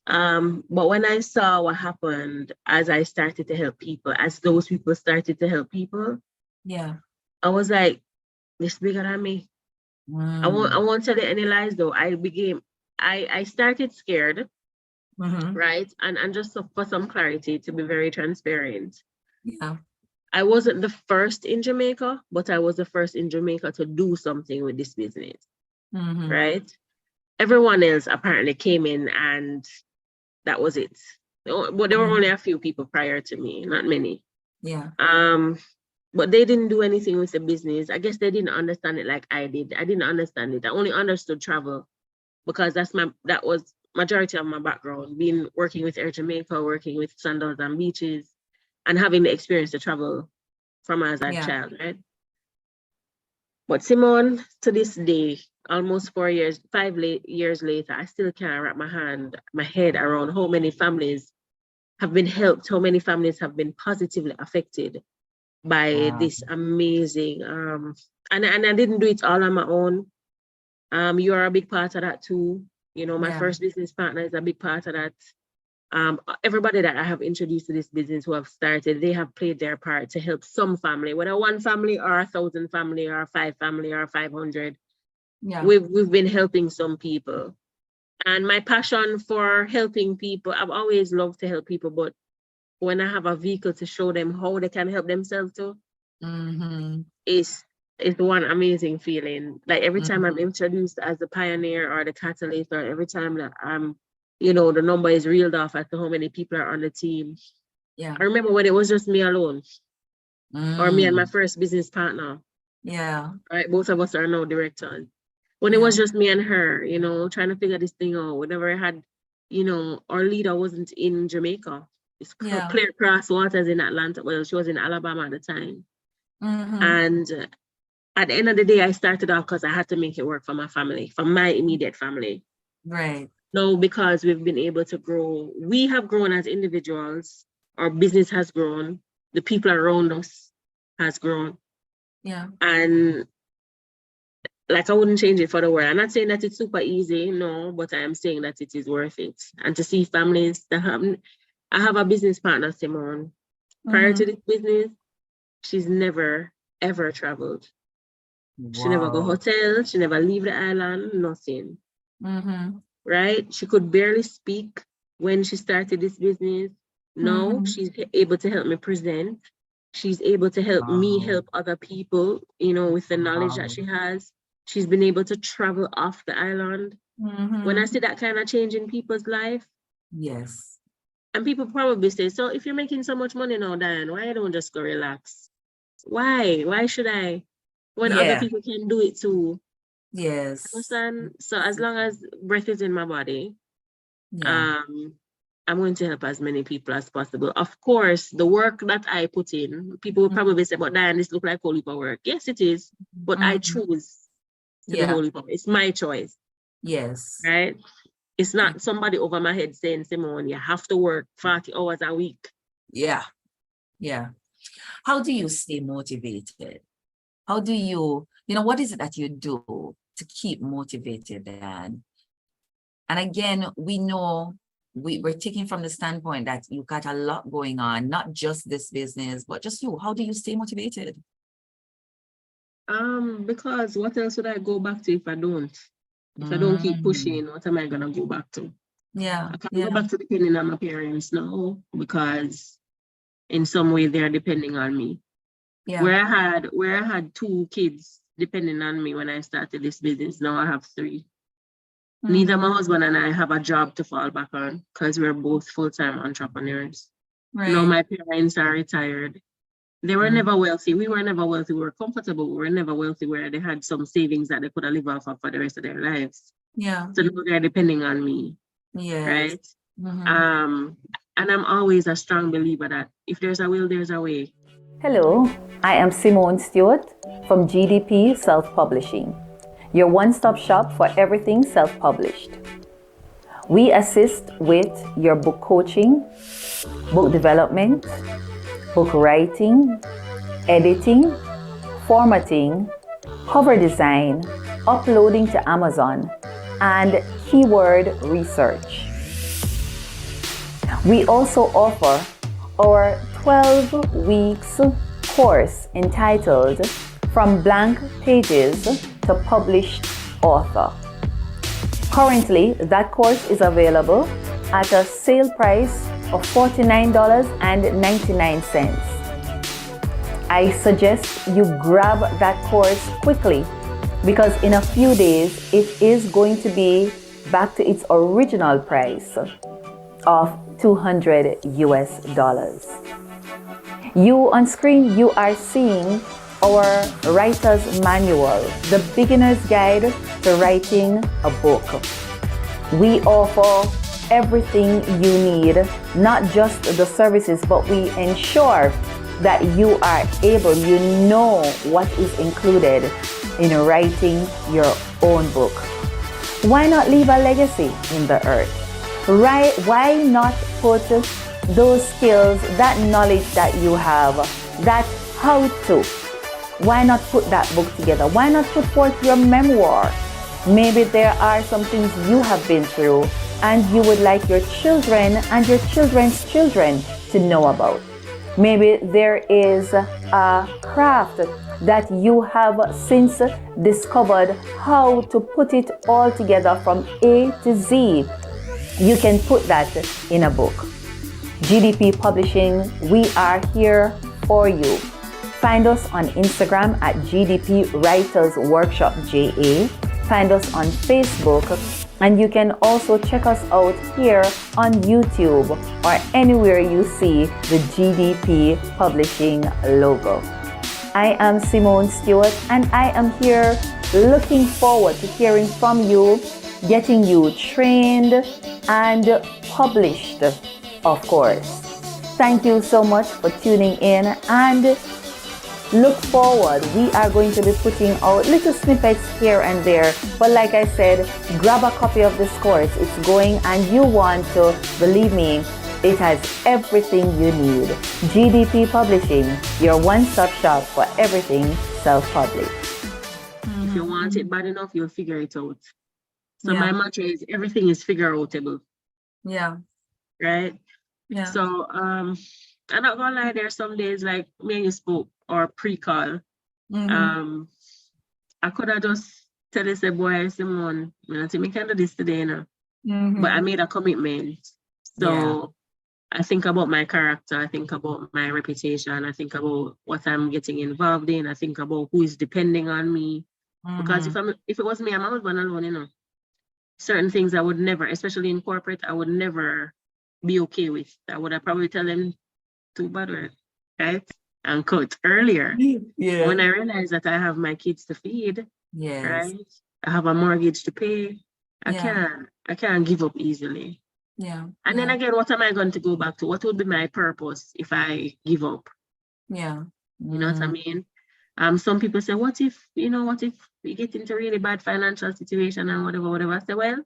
But when I saw what happened as I started to help people, as those people started to help people, I was like, this bigger than me. I won't tell you any lies though. I started scared, right? And just for some clarity, to be very transparent. I wasn't the first in Jamaica, but I was the first in Jamaica to do something with this business, right? Everyone else apparently came in and that was it. But there were only a few people prior to me, not many. But they didn't do anything with the business. I guess they didn't understand it like I did. I didn't understand it. I only understood travel because that was majority of my background, working with Air Jamaica, working with Sandals and beaches, and having the experience to travel from as a child, right? But Simone, to this day, almost 5 years later, I still can't wrap my head around how many families have been helped, how many families have been positively affected by this amazing, and I didn't do it all on my own. You are a big part of that too. You know, my first business partner is a big part of that. Everybody that I have introduced to this business who have started, they have played their part to help some family, whether one family or 1,000 family or 5 family or 500. We've been helping some people. And my passion for helping people, I've always loved to help people, but when I have a vehicle to show them how they can help themselves too, it's one amazing feeling. Like every time I'm introduced as the pioneer or the catalyst, or every time that the number is reeled off as to how many people are on the team. I remember when it was just me alone, or me and my first business partner. Right, both of us are now directors. when it was just me and her, you know, trying to figure this thing out. Whenever I had, you know, our leader wasn't in Jamaica. It's clear cross waters in Atlanta. Well, she was in Alabama at the time. And at the end of the day, I started off because I had to make it work for my family, for my immediate family. Right. No, because we've been able to grow. We have grown as individuals. Our business has grown. The people around us has grown. Yeah. And like, I wouldn't change it for the world. I'm not saying that it's super easy, no, but I am saying that it is worth it. And to see families that have, I have a business partner, Simone. Prior to this business, she's never, ever traveled. Wow. She never go hotel. She never leave the island, nothing. Right? She could barely speak when she started this business. Now she's able to help me present. She's able to help me help other people, you know, with the knowledge that she has. She's been able to travel off the island. When I see that kind of change in people's life. Yes. And people probably say, so if you're making so much money now, Diane, why don't just go relax? Why? Why should I? When other people can do it too. Yes. Understand? So as long as breath is in my body, I'm going to help as many people as possible. Of course, the work that I put in, people will probably say, but Diane, this look like whole heap of work. Yes, it is. But I choose to the whole heap of. It's my choice. Yes. Right? It's not somebody over my head saying, Simone, you have to work 40 hours a week. Yeah. Yeah. How do you stay motivated? How do you, what is it that you do to keep motivated, Dan? And again, we know we're taking from the standpoint that you've got a lot going on, not just this business, but just you. How do you stay motivated? Because what else would I go back to if I don't? If I don't keep pushing, what am I gonna go back to? Yeah. I can't go back to depending on my parents now, because in some way they're depending on me. Yeah. Where I had 2 kids depending on me when I started this business, now I have 3. Neither my husband and I have a job to fall back on because we're both full-time entrepreneurs. Right. Now my parents are retired. They were never wealthy. We were never wealthy. We were comfortable. We were never wealthy where they had some savings that they could live off of for the rest of their lives. Yeah. So they're depending on me. Yeah. Right. And I'm always a strong believer that if there's a will, there's a way. Hello, I am Simone Stewart from GDP Self-Publishing, your one-stop shop for everything self-published. We assist with your book coaching, book development, book writing, editing, formatting, cover design, uploading to Amazon, and keyword research. We also offer our 12 weeks course entitled From Blank Pages to Published Author. Currently, that course is available at a sale price of $49.99. I suggest you grab that course quickly because in a few days it is going to be back to its original price of $200 US. You on screen, you are seeing our writer's manual, the beginner's guide to writing a book. We offer everything you need, not just the services, but we ensure that you are able, you know what is included in writing your own book. Why not leave a legacy in the earth? Right? Why not put those skills, that knowledge that you have, that how to, why not put that book together? Why not put forth your memoir? Maybe there are some things you have been through and you would like your children and your children's children to know about. Maybe there is a craft that you have since discovered how to put it all together from A to Z. You can put that in a book. GDP Publishing, we are here for you. Find us on Instagram at GDP Writers Workshop JA. Find us on Facebook, and you can also check us out here on YouTube or anywhere you see the GDP Publishing logo. I am Simone Stewart, and I am here looking forward to hearing from you, getting you trained and published, of course. Thank you so much for tuning in, and look forward. We are going to be putting out little snippets here and there, but like I said, grab a copy of this course. It's going, and you want to, believe me, it has everything you need. GDP Publishing, your one-stop shop for everything self-published. If you want it bad enough, you'll figure it out. So my mantra is everything is figure-outable. Yeah. Right? Yeah. So I'm not gonna lie, there are some days like me and you spoke or pre-call. I could have just tell you, say, boy, Simone, I think we can do this today, you know. But I made a commitment. So I think about my character, I think about my reputation, I think about what I'm getting involved in, I think about who is depending on me. Because if it was me, I'm always one alone, you know. Certain things I would never, especially in corporate, I would never be okay with. I would have probably tell them too bad, right? And cut earlier. Yeah. When I realized that I have my kids to feed, Yes. right? I have a mortgage to pay. I can't give up easily. Yeah. And then again, what am I going to go back to? What would be my purpose if I give up? Yeah. You know what I mean? Some people say, what if we get into really bad financial situation and whatever. I say, well,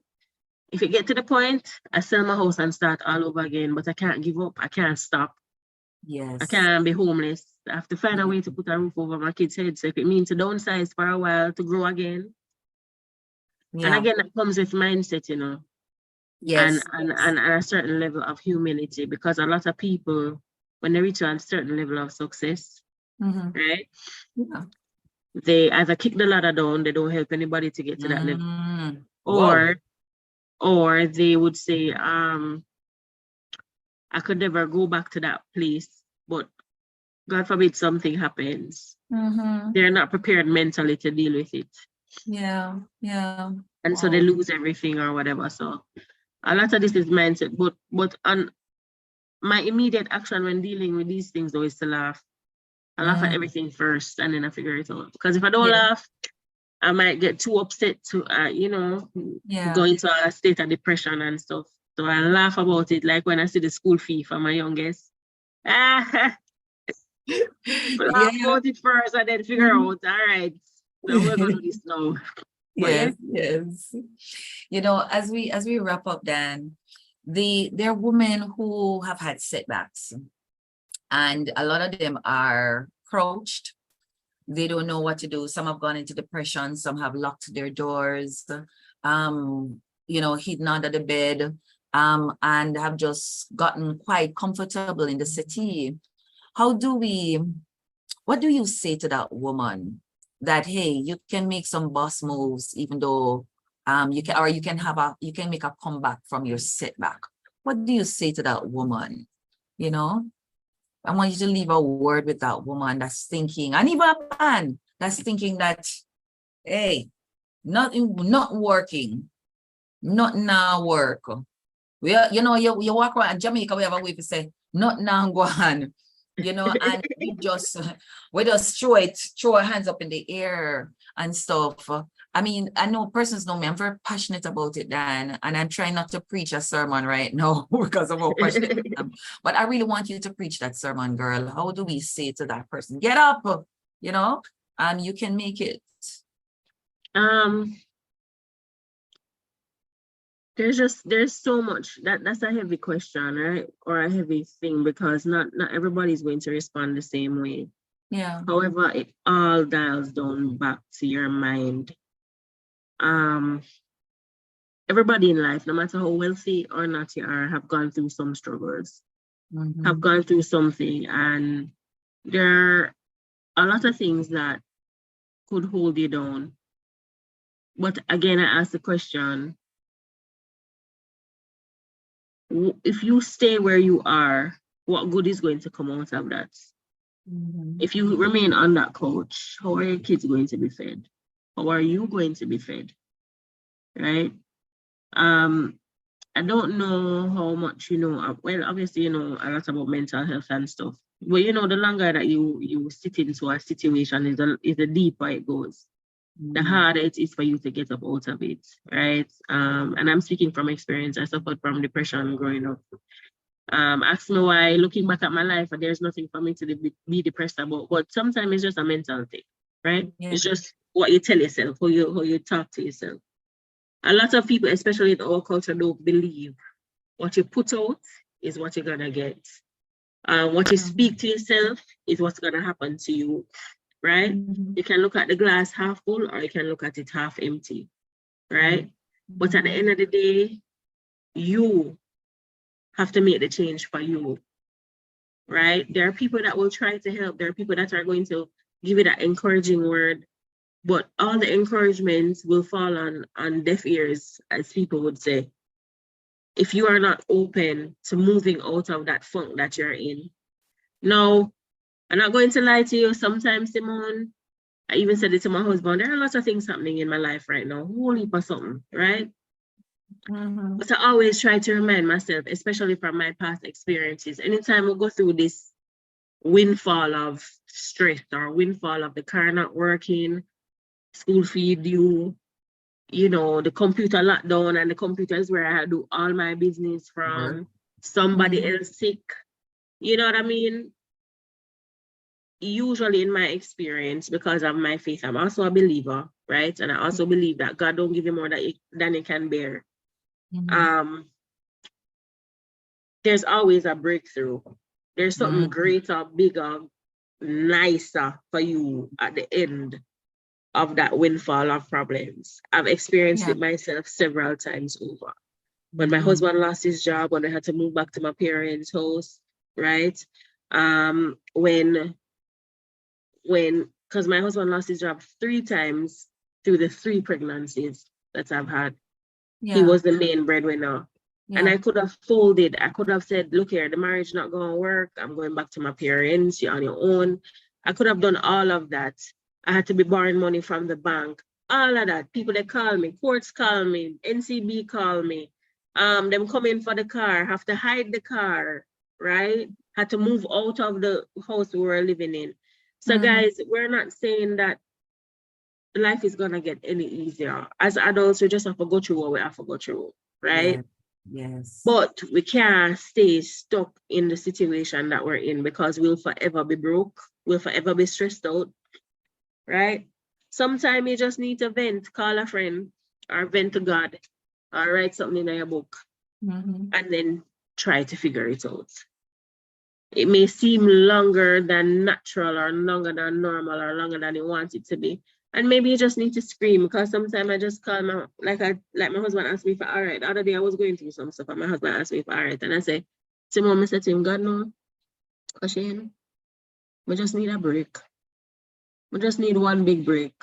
if it get to the point, I sell my house and start all over again, but I can't give up. I can't stop. Yes. I can't be homeless. I have to find a way to put a roof over my kids' heads. So if it means to downsize for a while, to grow again. And again, that comes with mindset, you know. Yes. And a certain level of humility, because a lot of people, when they reach a certain level of success, right? Yeah. They either kick the ladder down, they don't help anybody to get to that level. Or they would say, I could never go back to that place, but God forbid something happens. They're not prepared mentally to deal with it. Yeah. Yeah. And so they lose everything or whatever. So a lot of this is mindset, but on my immediate action when dealing with these things though is to laugh. I laugh at everything first and then I figure it out. Because if I don't laugh, I might get too upset to, go into a state of depression and stuff. So I laugh about it, like when I see the school fee for my youngest. Laugh about it first and then figure out, all right, so we're going to do this now. Yes. You know, as we wrap up, Dan, there are women who have had setbacks, and a lot of them are crouched. They don't know what to do. Some have gone into depression. Some have locked their doors, hidden under the bed, and have just gotten quite comfortable in the city. What do you say to that woman that, hey, you can make some boss moves, even though you can make a comeback from your setback? What do you say to that woman? You know, I want you to leave a word with that woman that's thinking, and even a man that's thinking that, hey, not working, not now work. You walk around in Jamaica, we have a way to say, not now go on. And we just throw our hands up in the air and stuff. I mean, I know persons know me. I'm very passionate about it, Dan, and I'm trying not to preach a sermon right now because of how passionate I am. But I really want you to preach that sermon, girl. How do we say to that person, get up, you can make it? There's so much that's a heavy question, right? Or a heavy thing, because not everybody's going to respond the same way. Yeah. However, it all dials down back to your mind. Everybody in life, no matter how wealthy or not you are, have gone through some struggles, have gone through something, and there are a lot of things that could hold you down. But again, I ask the question, if you stay where you are, what good is going to come out of that? If you remain on that couch, how are your kids going to be fed? How are you going to be fed? Right? I don't know how much you know. Well, obviously, you know a lot about mental health and stuff. But you know, the longer that you sit into a situation is the deeper it goes. The harder it is for you to get up out of it, right? And I'm speaking from experience. I suffered from depression growing up. Ask me why, looking back at my life, there's nothing for me to be depressed about. But sometimes it's just a mental thing, right? Yeah. It's just what you tell yourself, how you talk to yourself. A lot of people, especially in our culture, don't believe what you put out is what you're gonna get. What you speak to yourself is what's gonna happen to you, right? You can look at the glass half full or you can look at it half empty, right? But at the end of the day, you have to make the change for you, right? There are people that will try to help. There are people that are going to give you that encouraging word, but all the encouragements will fall on deaf ears, as people would say, if you are not open to moving out of that funk that you're in. Now, I'm not going to lie to you. Sometimes, Simone, I even said it to my husband, there are lots of things happening in my life right now, whole heap of something, right? But I always try to remind myself, especially from my past experiences, anytime we go through this windfall of stress or windfall of the car not working, school fee due, you know, the computer lockdown, and the computer is where I do all my business from, somebody else sick, you know what I mean? Usually in my experience, because of my faith, I'm also a believer, right? And I also believe that God don't give you more than he can bear. There's always a breakthrough. There's something greater, bigger, nicer for you at the end of that windfall of problems. I've experienced it myself several times over. When my husband lost his job, when I had to move back to my parents' house, right? Because my husband lost his job 3 times through the 3 pregnancies that I've had. He was the main breadwinner. And I could have folded. I could have said, look here, the marriage not going to work. I'm going back to my parents. You're on your own. I could have done all of that. I had to be borrowing money from the bank. All of that. People, they call me. Courts call me. NCB call me. Them come in for the car. Have to hide the car, right? Had to move out of the house we were living in. So guys, we're not saying that life is going to get any easier. As adults, we just have to go through what we have to go through, right? Yes. But we can't stay stuck in the situation that we're in, because we'll forever be broke. We'll forever be stressed out, right? Sometimes you just need to vent, call a friend, or vent to God, or write something in your book, and then try to figure it out. It may seem longer than natural, or longer than normal, or longer than you want it to be. And maybe you just need to scream, because sometimes I just call my, like my husband asked me for all right. The other day I was going through some stuff and my husband asked me for all right. And I say, Simone, I said to him, God no, Shane, we just need a break. We just need one big break.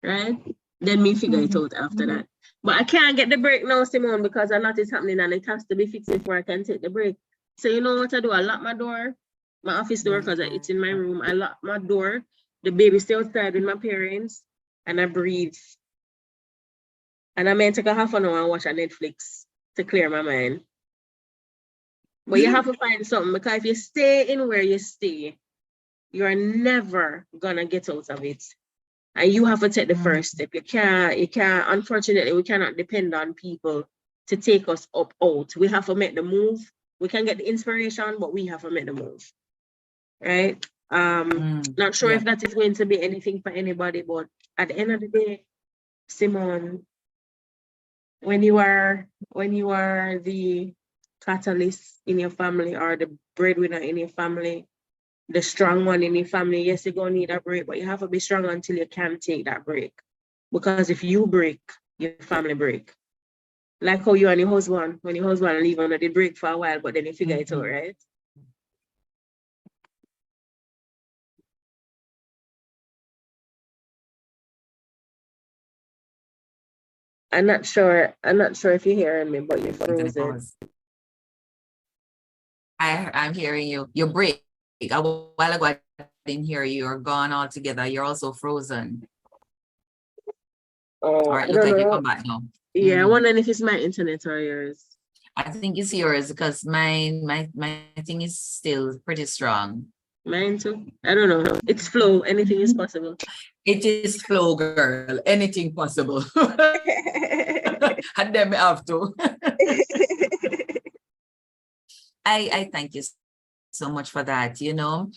Right? Then me figure it out after that. But I can't get the break now, Simone, because a lot is happening and it has to be fixed before I can take the break. So you know what I do? I lock my door, my office door, because it's in my room. I lock my door. The baby still outside with my parents, and I breathe. And I may take a half an hour and watch a Netflix to clear my mind. But you have to find something, because if you stay in where you stay, you're never gonna get out of it. And you have to take the first step. You can't, unfortunately, we cannot depend on people to take us up out. We have to make the move. We can get the inspiration, but we have to make the move. Right? Not sure if that is going to be anything for anybody, but at the end of the day, Simone, when you are the catalyst in your family, or the breadwinner in your family, the strong one in your family, yes, you're gonna need a break, but you have to be strong until you can take that break. Because if you break, your family break. Like how you and your husband, when your husband leave, and they break for a while, but then you figure it out, right? I'm not sure if you're hearing me, but you're frozen. I'm hearing you. You break. A while ago, I didn't hear you. You're gone altogether. You're also frozen. Oh, all right, look like you come back now. Yeah, I wonder if it's my internet or yours. I think it's yours because my thing is still pretty strong. Mine too. I don't know. It's flow. Anything is possible. It is flow, girl. Anything possible. And then we have to. I thank you so much for that. You know,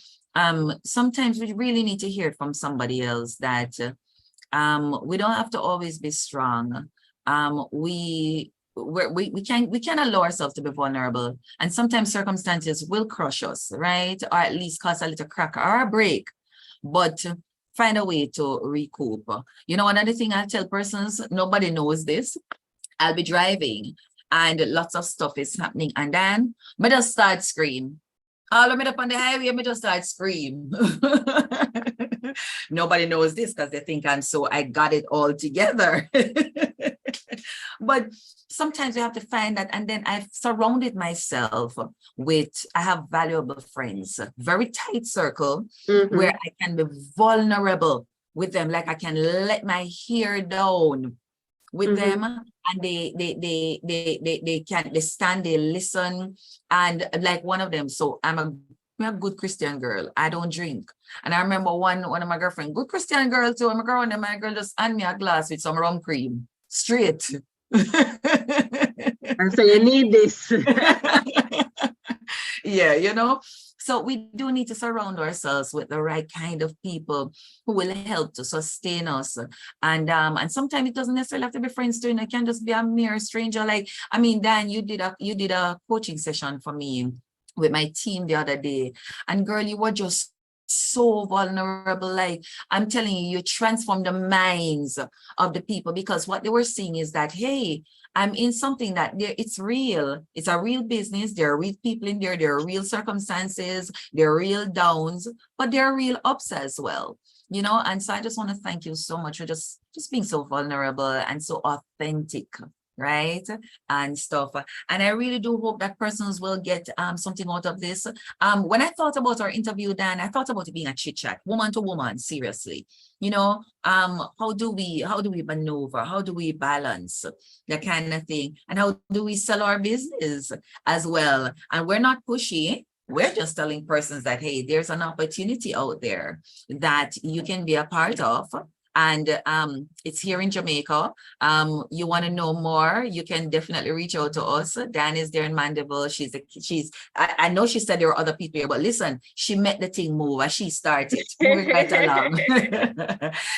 sometimes we really need to hear from somebody else that we don't have to always be strong. We can allow ourselves to be vulnerable, and sometimes circumstances will crush us, right? Or at least cause a little crack or a break, but find a way to recoup. You know, another thing I tell persons, nobody knows this. I'll be driving and lots of stuff is happening, and then I just start scream. All of me up on the highway, I just start scream. Nobody knows this because they think I got it all together. But sometimes you have to find that, and then I've surrounded myself with, I have valuable friends, very tight circle, where I can be vulnerable with them, like I can let my hair down with them, and they stand, they listen, and like one of them. So I'm a good Christian girl. I don't drink. And I remember one of my girlfriend, good Christian girl too. I'm a girl, and my girl just hand me a glass with some rum cream straight. And so you need this. Yeah, you know. So we do need to surround ourselves with the right kind of people who will help to sustain us. And sometimes it doesn't necessarily have to be friends too. It can just be a mere stranger. Like, I mean, Dan, you did a coaching session for me with my team the other day. And girl, you were just so vulnerable. Like, I'm telling you, you transformed the minds of the people, because what they were seeing is that, hey, I'm in something that it's real. It's a real business. There are real people in there. There are real circumstances. There are real downs, but there are real ups as well. You know, and so I just want to thank you so much for just being so vulnerable and so authentic, right? And stuff. And I really do hope that persons will get something out of this. When I thought about our interview, Dan, I thought about it being a chit chat, woman to woman, seriously. You know, how do we maneuver? How do we balance that kind of thing? And how do we sell our business as well? And we're not pushy. We're just telling persons that, hey, there's an opportunity out there that you can be a part of. And it's here in Jamaica. You want to know more, you can definitely reach out to us. Dan is there in Mandeville. I know she said there were other people here, but listen, she met the thing move as she started. Moving right along.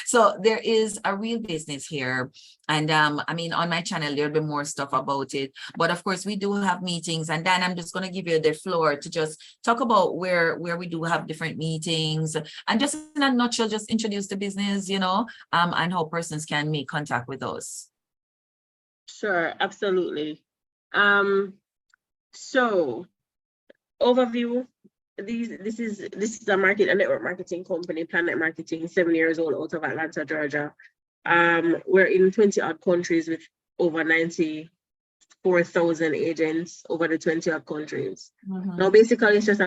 So there is a real business here. And I mean, on my channel, there'll be more stuff about it. But of course, we do have meetings. And Dan, I'm just going to give you the floor to just talk about where we do have different meetings. And just in a nutshell, just introduce the business, you know, and how persons can make contact with us. Sure, absolutely. So overview, this is a network marketing company, Plannet Marketing, 7 years old, out of Atlanta, Georgia. We're in 20 odd countries with over 94,000 agents over the 20 odd countries. Now, basically, it's just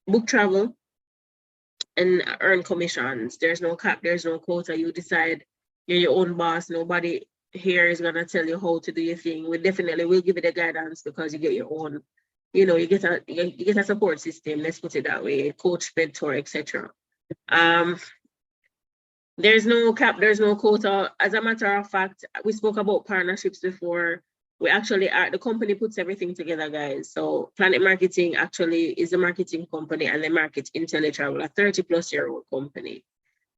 book travel and earn commissions. There's no cap, there's no quota. You decide, you're your own boss. Nobody here is gonna tell you how to do your thing. We definitely will give you the guidance, because you get your own, you know, you get a support system, let's put it that way, coach, mentor, etc. There's no cap, there's no quota. As a matter of fact, we spoke about partnerships before. We actually are, the company puts everything together, guys. So Plannet Marketing actually is a marketing company, and they market IntelliTravel, a 30-plus-year-old company,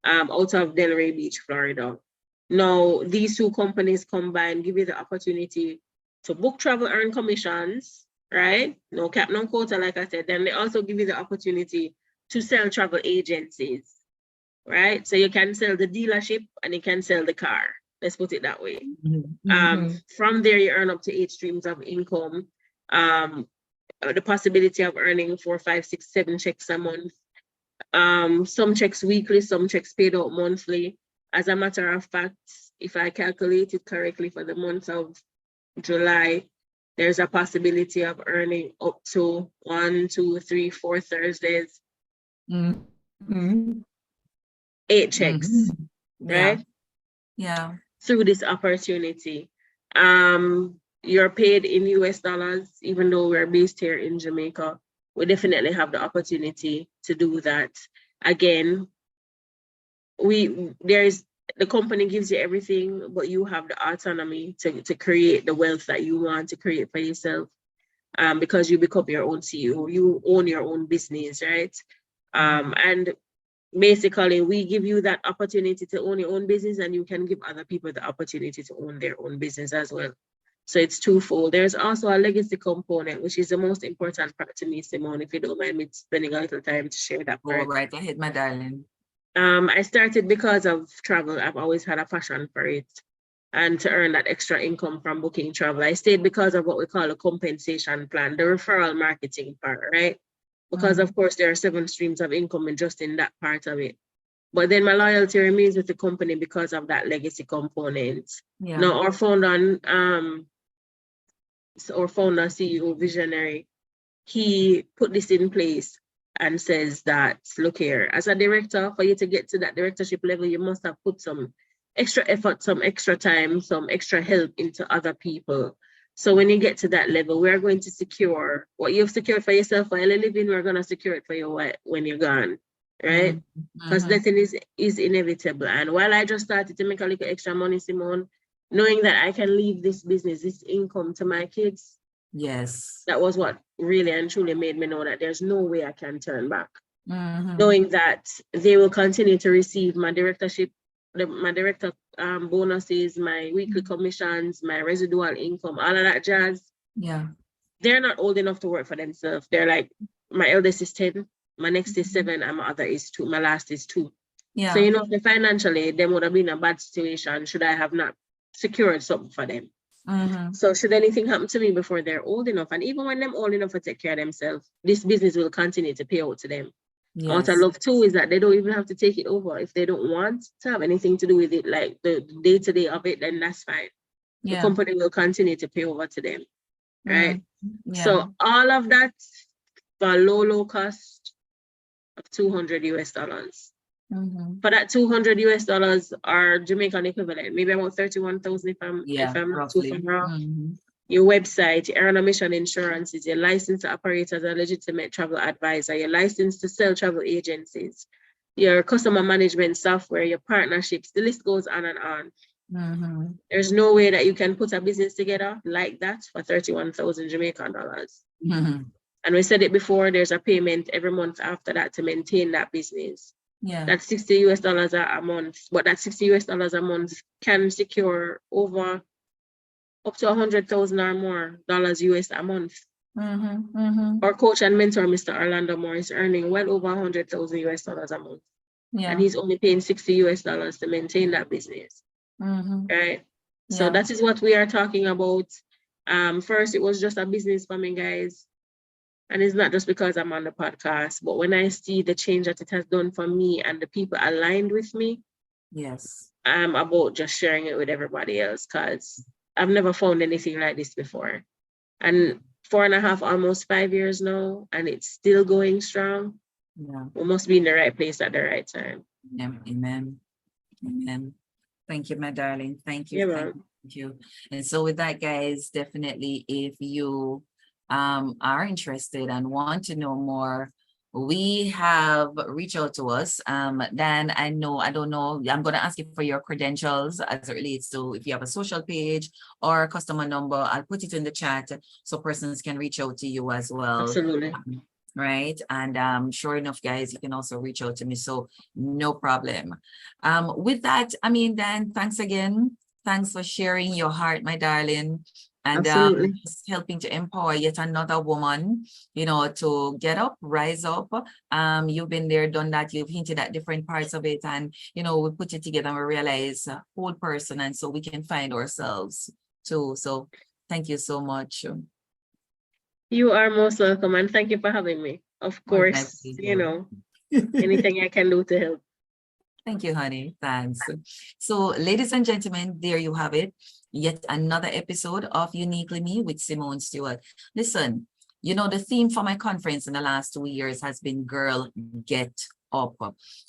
out of Delray Beach, Florida. Now, these two companies combined give you the opportunity to book travel, earn commissions, right? No cap, no quota, like I said. Then they also give you the opportunity to sell travel agencies, right? So you can sell the dealership and you can sell the car. Let's put it that way. From there, you earn up to 8 streams of income. The possibility of earning 4, 5, 6, 7 checks a month. Some checks weekly, some checks paid out monthly. As a matter of fact, if I calculate it correctly, for the month of July, there's a possibility of earning up to 1, 2, 3, 4 Thursdays. 8 checks, right? Yeah. Through this opportunity. You're paid in US dollars, even though we're based here in Jamaica. We definitely have the opportunity to do that. Again, the company gives you everything, but you have the autonomy to create the wealth that you want to create for yourself. Because you become your own CEO, you own your own business, right? And basically we give you that opportunity to own your own business, and you can give other people the opportunity to own their own business as well. So it's twofold. There's also a legacy component, which is the most important part to me, Simone, if you don't mind me spending a little time to share that part. Go right ahead, my darling. I started because of travel. I've always had a passion for it, and to earn that extra income from booking travel. I stayed because of what we call a compensation plan, the referral marketing part, right? Because of course there are 7 streams of income and just in that part of it. But then my loyalty remains with the company because of that legacy component. Yeah. Now our founder, CEO, visionary, he put this in place and says that, look here, as a director, for you to get to that directorship level, you must have put some extra effort, some extra time, some extra help into other people. So when you get to that level, we're going to secure what you've secured for yourself while you're living, we're going to secure it for you when you're gone, right? Because death is inevitable. And while I just started to make a little extra money, Simone, knowing that I can leave this business, this income to my kids, yes, that was what really and truly made me know that there's no way I can turn back. Knowing that they will continue to receive my directorship, my director bonuses, my weekly commissions, my residual income, all of that jazz. Yeah. They're not old enough to work for themselves. They're like, my eldest is 10, my next is 7, and my other is 2, my last is 2. Yeah. So, you know, financially, them would have been in a bad situation should I have not secured something for them. So should anything happen to me before they're old enough, and even when they're old enough to take care of themselves, this business will continue to pay out to them. Yes. What I love too is that they don't even have to take it over. If they don't want to have anything to do with it, like the day-to-day of it, then that's fine. Yeah. The company will continue to pay over to them, right? Yeah. So all of that for low cost of $200 US. For that $200 US, our Jamaican equivalent, maybe about 31,000 if I'm not too far wrong. Your website, your earn mission insurances, your license to operate as a legitimate travel advisor, your license to sell travel agencies, your customer management software, your partnerships, the list goes on and on. There's no way that you can put a business together like that for 31,000 Jamaican dollars. And we said it before, there's a payment every month after that to maintain that business. Yeah. That's $60 US a month, but that $60 US a month can secure over up to 100,000 or more dollars US a month. Our coach and mentor, Mr. Orlando Moore, is earning well over 100,000 US dollars a month. Yeah. And he's only paying $60 US to maintain that business. Right? So that is what we are talking about. First, it was just a business for me, guys. And it's not just because I'm on the podcast, but when I see the change that it has done for me and the people aligned with me, yes, I'm about just sharing it with everybody else, because I've never found anything like this before. And 4.5, almost 5 years now, and it's still going strong. Yeah. We must be in the right place at the right time. Yeah. Amen. Amen. Thank you, my darling. Thank you. Yeah, Thank you. And so with that, guys, definitely if you are interested and want to know more, we have reached out to us. Dan, I don't know, I'm going to ask you for your credentials as it relates to if you have a social page or a customer number. I'll put it in the chat so persons can reach out to you as well. Absolutely. Right. And sure enough, guys, you can also reach out to me. So no problem. With that, I mean, Dan, thanks again. Thanks for sharing your heart, my darling. And just helping to empower yet another woman, you know, to get up, rise up. You've been there, done that. You've hinted at different parts of it. And, you know, we put it together and we realize a whole person. And so we can find ourselves too. So thank you so much. You are most welcome. And thank you for having me. Of course, you know, anything I can do to help. Thank you, honey. Thanks. So, ladies and gentlemen, there you have it. Yet another episode of Uniquely Me with Simone Stewart. Listen, you know, the theme for my conference in the last 2 years has been Girl, Get up.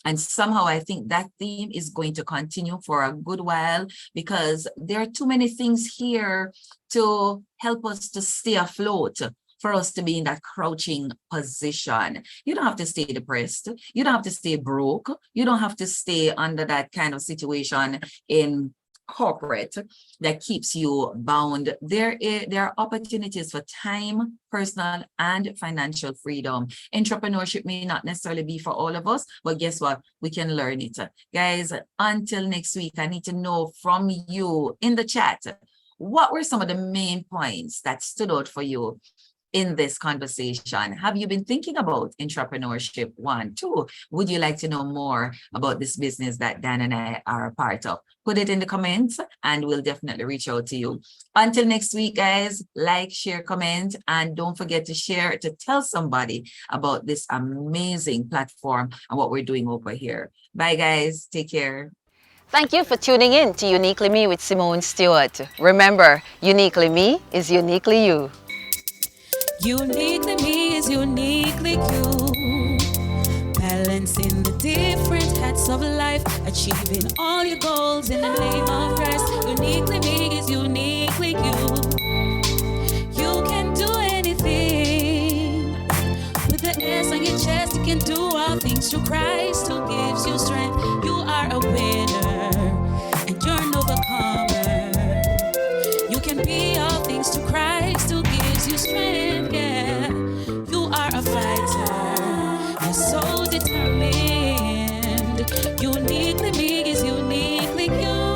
And somehow I think that theme is going to continue for a good while, because there are too many things here to help us to stay afloat, for us to be in that crouching position. You don't have to stay depressed. You don't have to stay broke. You don't have to stay under that kind of situation in corporate that keeps you bound. There are opportunities for time, personal, and financial freedom. Entrepreneurship may not necessarily be for all of us, but guess what? We can learn it. Guys, until next week, I need to know from you in the chat, what were some of the main points that stood out for you in this conversation? Have you been thinking about entrepreneurship? 1, 2, would you like to know more about this business that Dan and I are a part of? Put it in the comments and we'll definitely reach out to you. Until next week, guys, like, share, comment, and don't forget to share, to tell somebody about this amazing platform and what we're doing over here. Bye, guys. Take care. Thank you for tuning in to Uniquely Me with Simone Stewart. Remember, Uniquely Me is uniquely you. Uniquely me is uniquely you. Balancing the different hats of life, achieving all your goals in the name of Christ. Uniquely me is uniquely you. You can do anything. With the S on your chest, you can do all things through Christ who gives you strength. You are a winner and you're an overcomer. You can be all things to Christ who gives you strength. Yeah, you are a fighter. You're so determined. Uniquely me is uniquely you.